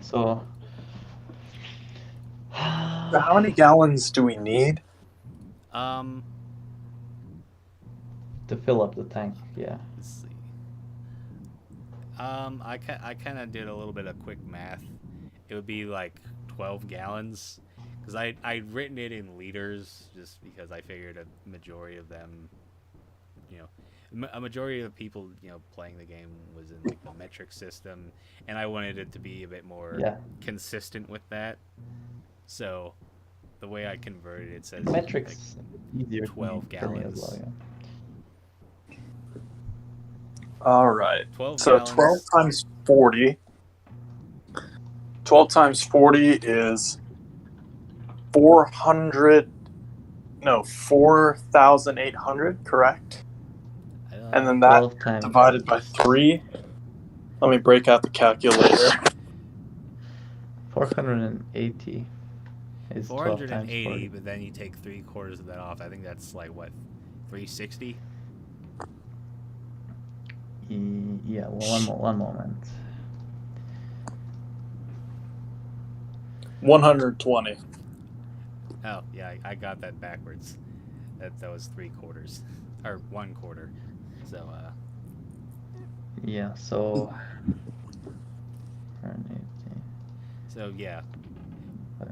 So. So how many gallons do we need? To fill up the tank, yeah. Let's see. I kind of did a little bit of quick math. It would be like 12 gallons, because I'd written it in liters just because I figured a majority of them, a majority of the people playing the game was in like the metric system, and I wanted it to be a bit more consistent with that. So the way I converted it says metrics like easier 12 gallons. As well, yeah. All right. 12 so gallons. 12 times 40. 12 times 40 is 4,800, correct? And then that divided by 3. Let me break out the calculator. 480 is 12 times 480, 40. but then you take 3/4 of that off. I think that's like what, 360? Yeah, well, one moment. 120. Oh, yeah, I got that backwards. That was 3/4 or 1/4. So yeah, so 480. So yeah,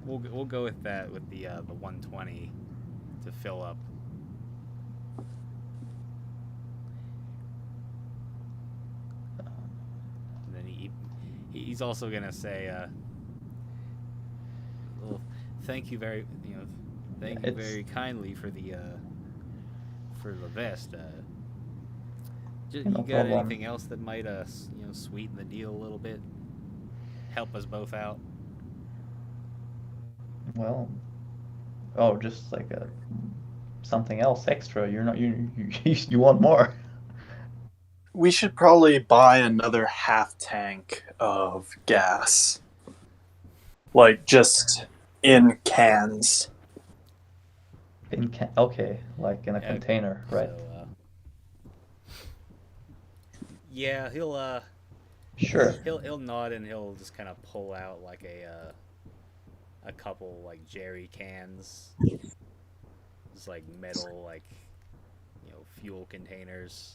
we'll go with that, with the 120 to fill up. And then he's also gonna say, well, thank you very very kindly for the vest. You No got problem. anything else that might sweeten the deal a little bit? Help us both out. Well, just like something else extra. You're not you want more. We should probably buy another half tank of gas. Like just in cans. Okay, like in a container, right? So, yeah, he'll Sure. He'll nod, and he'll just kind of pull out like a couple like jerry cans, just like metal, like fuel containers,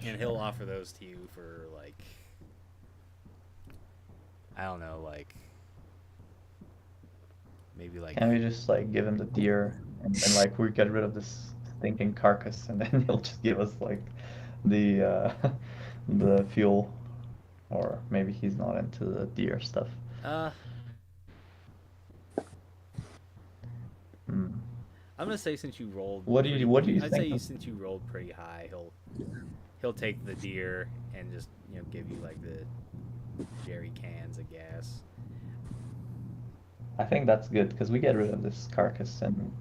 and he'll offer those to you for like, I don't know, like maybe like. Can we just like give him the deer and like we get rid of this stinking carcass, and then he'll just give us like the the fuel, or maybe he's not into the deer stuff. I'm gonna say, since you rolled. What do you I'd think? say since you rolled pretty high, he'll take the deer and just give you like the jerry cans of gas. I think that's good because we get rid of this carcass, and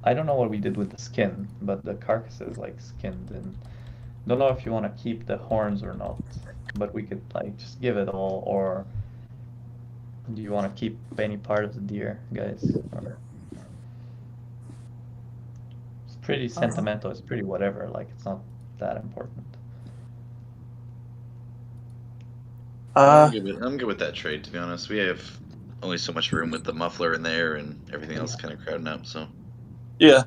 I don't know what we did with the skin, but the carcass is like skinned, and don't know if you want to keep the horns or not, but we could like just give it all, or do you want to keep any part of the deer, guys? Or... It's pretty sentimental, it's pretty whatever, like it's not that important. I'm good with that trade, to be honest. We have only so much room with the muffler in there, and everything else kind of crowding up, so. Yeah.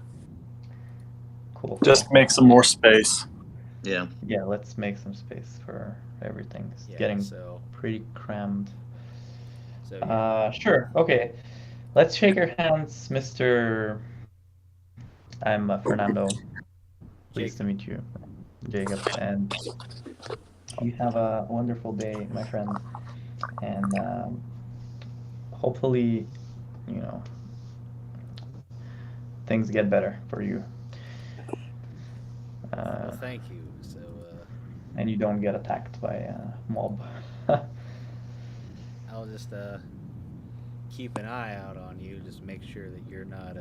Cool. Just make some more space. Yeah. Yeah, let's make some space for everything. It's getting pretty crammed. So, yeah. Sure. Okay. Let's shake your hands, Mr. I'm Fernando. Pleased to meet you, Jacob. And you have a wonderful day, my friend. and hopefully, things get better for you. Well, thank you. So, And you don't get attacked by a mob. I'll just keep an eye out on you. Just make sure that you're not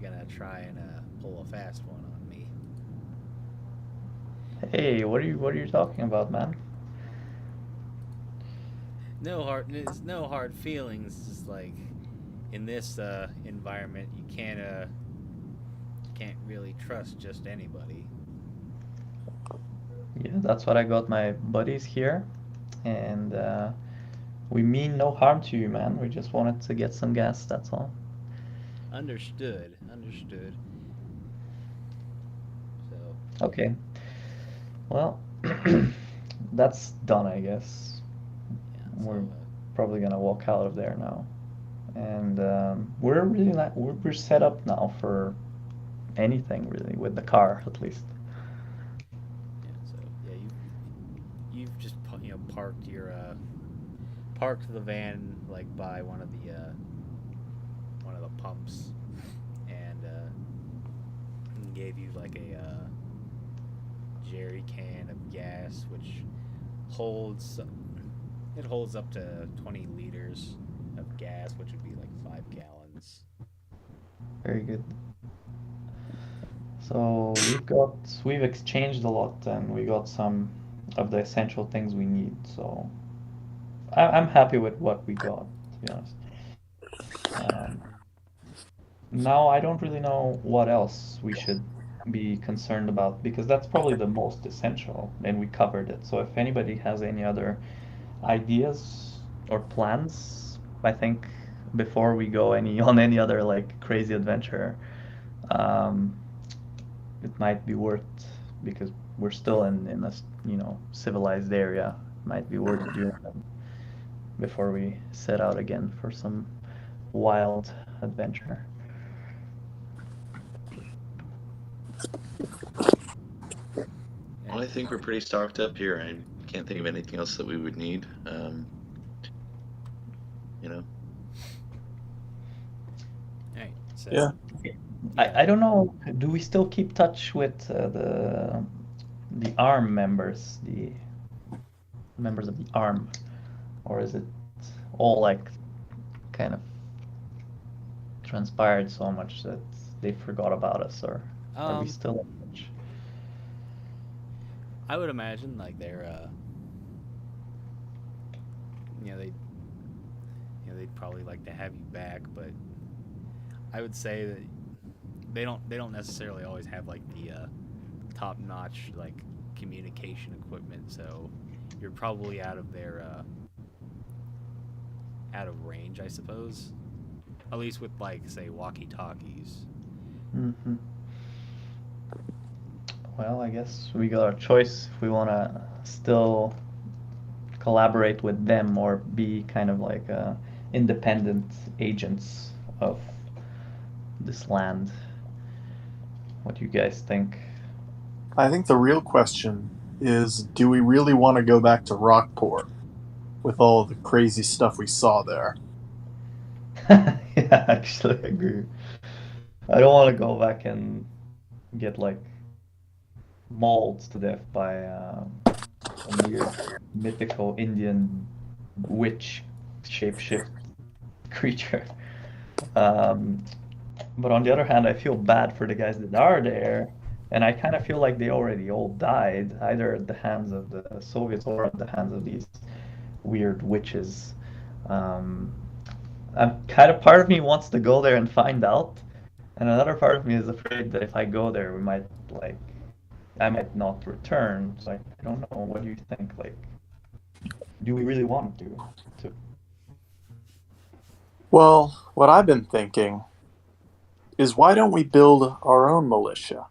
gonna try and pull a fast one on me. Hey, what are you talking about, man? It's no hard feelings. Just like in this environment, you can't really trust just anybody. Yeah, that's what I got my buddies here, and we mean no harm to you, man. We just wanted to get some gas, that's all. Understood. So, Okay. Well, that's done, I guess. yeah. We're So, probably gonna walk out of there now, and we're really not we're set up now for anything really with the car at least. yeah. So, yeah. You've just parked the van like by one of the pumps, and gave you like a jerry can of gas, which holds up to 20 liters of gas, which would be like 5 gallons. Very good. So we've exchanged a lot, and we got some of the essential things we need. So I'm happy with what we got, to be honest. Um, Now I don't really know what else we should be concerned about because that's probably the most essential, and we covered it. So if anybody has any other ideas or plans, I think before we go on any other like crazy adventure, um, it might be worth because we're still in a civilized area. Might be worth doing them before we set out again for some wild adventure. Well, I think we're pretty stocked up here. I can't think of anything else that we would need. You know. All right. So, Yeah. I don't know. Do we still keep touch with the ARM members, the members of the ARM, or is it all like kind of transpired so much that they forgot about us, or are we still in touch? I would imagine like they're they'd probably like to have you back, but I would say that they don't necessarily always have like the top notch like communication equipment, so you're probably out of range, I suppose. At least with like say walkie talkies. Hmm. Well, I guess we got our choice if we want to still collaborate with them or be kind of like independent agents of this land. What do you guys think? I think the real question is, do we really want to go back to Rockport with all the crazy stuff we saw there? Yeah, actually, I agree. I don't want to go back and get like mauled to death by some weird mythical Indian witch shapeshift creature. Um, but on the other hand, I feel bad for the guys that are there, and I kind of feel like they already all died, either at the hands of the Soviets or at the hands of these weird witches. Um, I'm kind of part of me wants to go there and find out, and another part of me is afraid that if I go there, I might not return. So I don't know. What do you think? Like, do we really want to? Well, what I've been thinking is, why don't we build our own militia?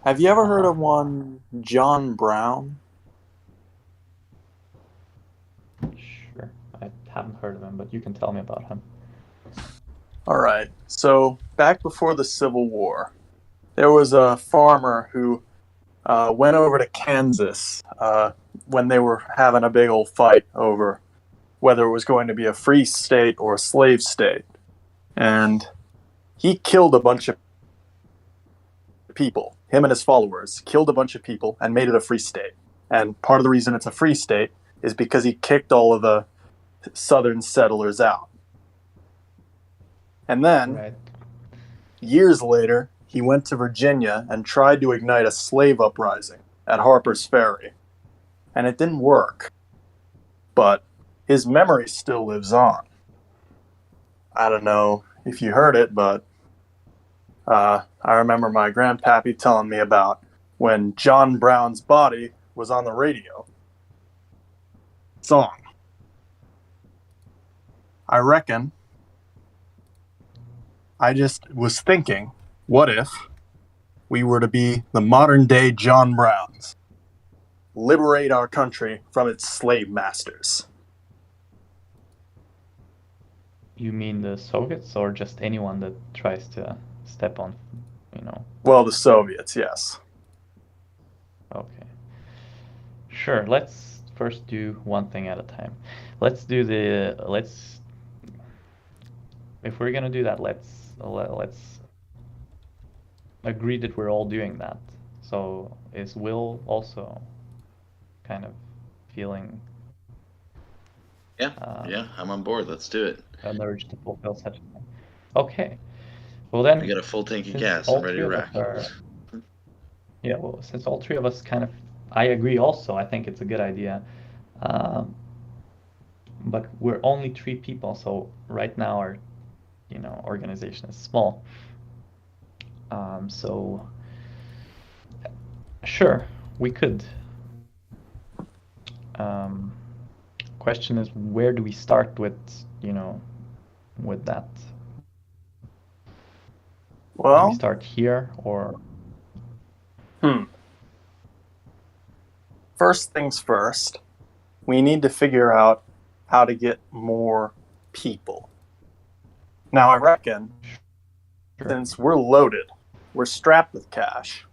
Have you ever heard of one John Brown? Sure. I haven't heard of him, but you can tell me about him. All right. So back before the Civil War, there was a farmer who went over to Kansas when they were having a big old fight over whether it was going to be a free state or a slave state. And he killed a bunch of people. Him and his followers killed a bunch of people and made it a free state. And part of the reason it's a free state is because he kicked all of the southern settlers out. And then, Right. years later, he went to Virginia and tried to ignite a slave uprising at Harper's Ferry. And it didn't work. But his memory still lives on. I don't know if you heard it, but I remember my grandpappy telling me about when John Brown's body was on the radio. Song. I reckon I just was thinking, what if we were to be the modern day John Browns? Liberate our country from its slave masters. You mean the Soviets or just anyone that tries to step on, Well, the Soviets, yes. Okay. Sure, let's first do one thing at a time. If we're gonna do that, let's agree that we're all doing that. So is Will also kind of feeling Yeah, I'm on board. Let's do it. an urge to fulfill such a thing? Okay. Well then, We got a full tank of since gas. all I'm ready three to of rock. us yeah, well, since all three of us I agree also. I think it's a good idea. But we're only 3 people, so right now our, organization is small. So sure, we could. Question is, where do we start with, with that? Do Well, we start here or? First things first, we need to figure out how to get more people. Now, I reckon, Sure. since we're loaded, we're strapped with cash,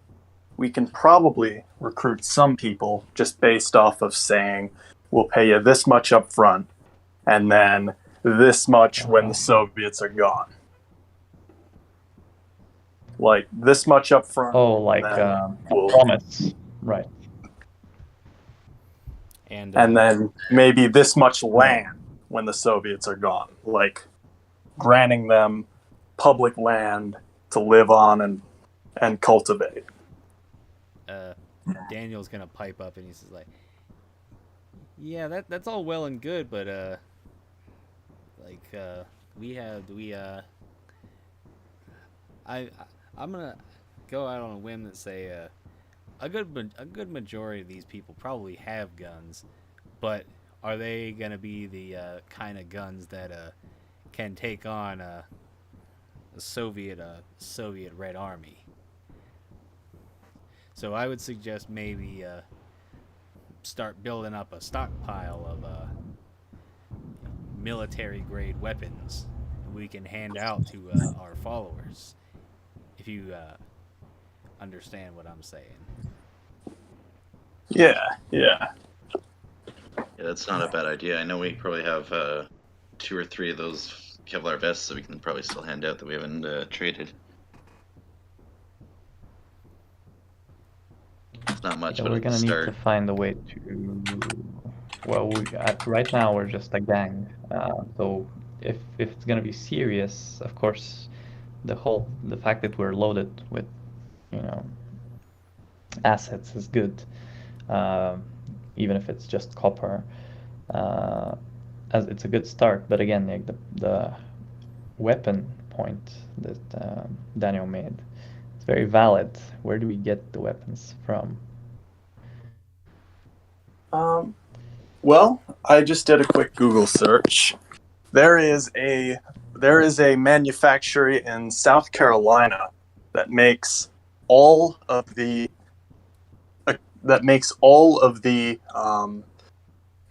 we can probably recruit some people just based off of saying, we'll pay you this much up front, and then this much when the Soviets are gone. Like, this much up front. Oh, like we'll- promise, right? And then maybe this much land when the Soviets are gone, like granting them public land to live on and cultivate. Daniel's gonna pipe up and he's like, "Yeah, that's all well and good, but I'm gonna go out on a whim that say a good majority of these people probably have guns, but are they gonna be the kind of guns that can take on a Soviet Red Army? So I would suggest maybe start building up a stockpile of military grade weapons we can hand out to our followers. If you understand what I'm saying. Yeah. Yeah, that's not a bad idea. I know we probably have 2 or 3 of those Kevlar vests that we can probably still hand out that we haven't traded. It's not much, Yeah, but we're at the gonna need start. to find a way to. Well, right now we're just a gang. So if it's gonna be serious, of course, the fact that we're loaded with, assets is good. Even if it's just copper, as it's a good start. But again, like the weapon point that Daniel made, it's very valid. Where do we get the weapons from? Well, I just did a quick Google search. There is a manufacturer in South Carolina that makes all of the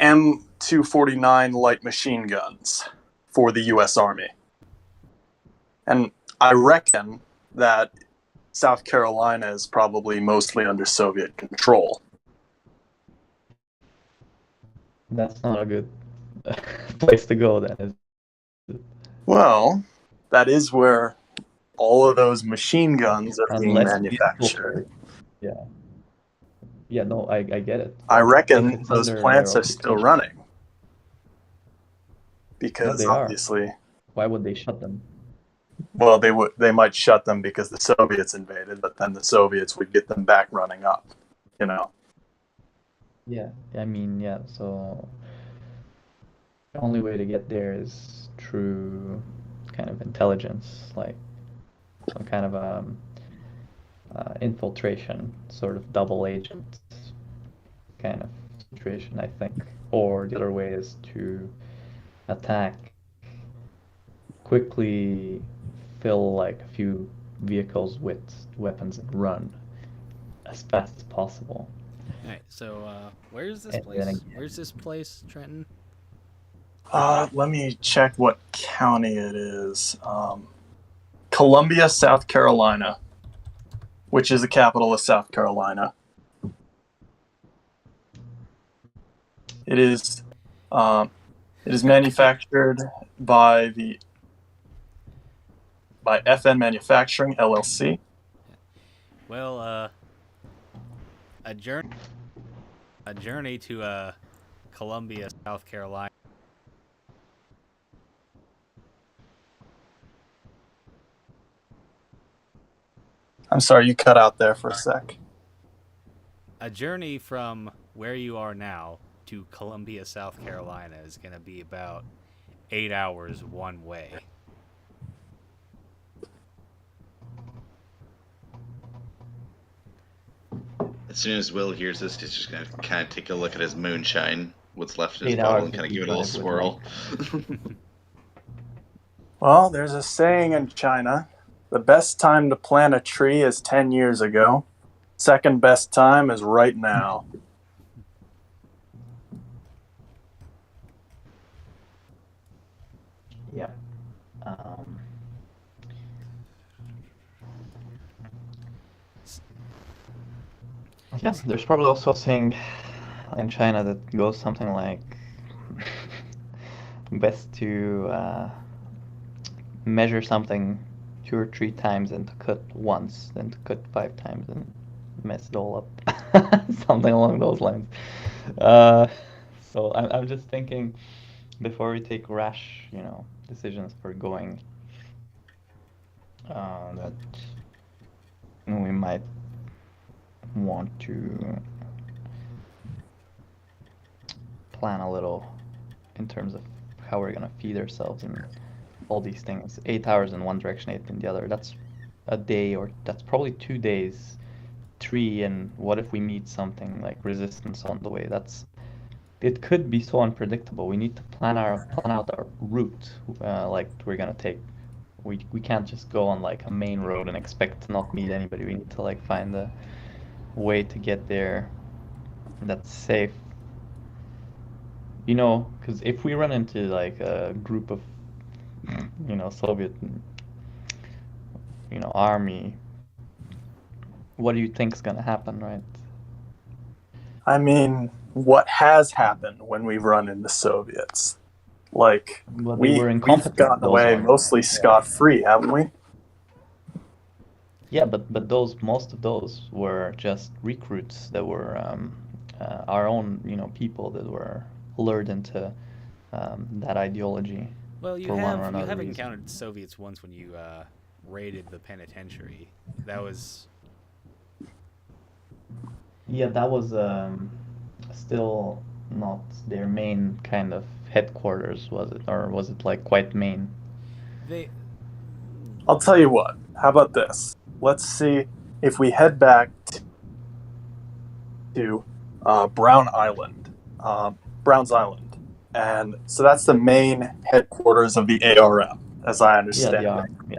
M249 light machine guns for the U.S. Army, and I reckon that South Carolina is probably mostly under Soviet control. That's not a good place to go, then, is it? Well, that is where all of those machine guns are being Unless you manufactured. Yeah. Yeah, no, I get it. I But if reckon it's those under plants their are still occupation, running. no, Because they are. obviously, Why would they shut them? well, they might shut them because the Soviets invaded, but then the Soviets would get them back running up, you know. Yeah, I mean, yeah, so the only way to get there is through kind of intelligence, like some kind of infiltration, sort of double agent kind of situation, I think. Or the other way is to attack, quickly fill like a few vehicles with weapons and run as fast as possible. All right. So where's this And place? then Where's this place, Trenton? Let me check what county it is. Columbia, South Carolina, which is the capital of South Carolina. It is manufactured by FN Manufacturing LLC. Well, a journey to Columbia, South Carolina. I'm sorry, you cut out there for a sec. A journey from where you are now to Columbia, South Carolina is going to be about 8 hours one way. As soon as Will hears this, he's just gonna kind of take a look at his moonshine, what's left in his 8 bottle, hours and kind of if give you it a little drive with swirl. Well, there's a saying in China, the best time to plant a tree is 10 years ago. Second best time is right now. Yeah. Um, yes, there's probably also a saying in China that goes something like best to measure something 2 or 3 times and to cut once than to cut 5 times and mess it all up. Something along those lines. So I'm just thinking before we take rash, decisions for going, that we might want to plan a little in terms of how we're gonna feed ourselves and all these things. 8 hours in one direction, 8 in the other. That's a day, or that's probably 2 days. 3, and what if we meet something like resistance on the way? It could be so unpredictable. We need to plan out our route, like we're gonna take. We can't just go on like a main road and expect to not meet anybody. We need to like find a way to get there that's safe. Because if we run into like a group of, Soviet, army, what do you think's gonna happen, right? I mean, what has happened when we've run into Soviets? Like, Well, they were we've incompetent. gotten Those away are. mostly scot-free, haven't we? Yeah, but most of those were just recruits that were our own, people that were lured into that ideology Well, you for one or have another reason. encountered Soviets once when you raided the penitentiary. That was Yeah, that was still not their main kind of headquarters, was it? Or was it like quite main? they. I'll tell you what. How about this? Let's see if we head back to Brown's Island, and so that's the main headquarters of the ARM, as I Yeah, understand the it. arm. Yeah.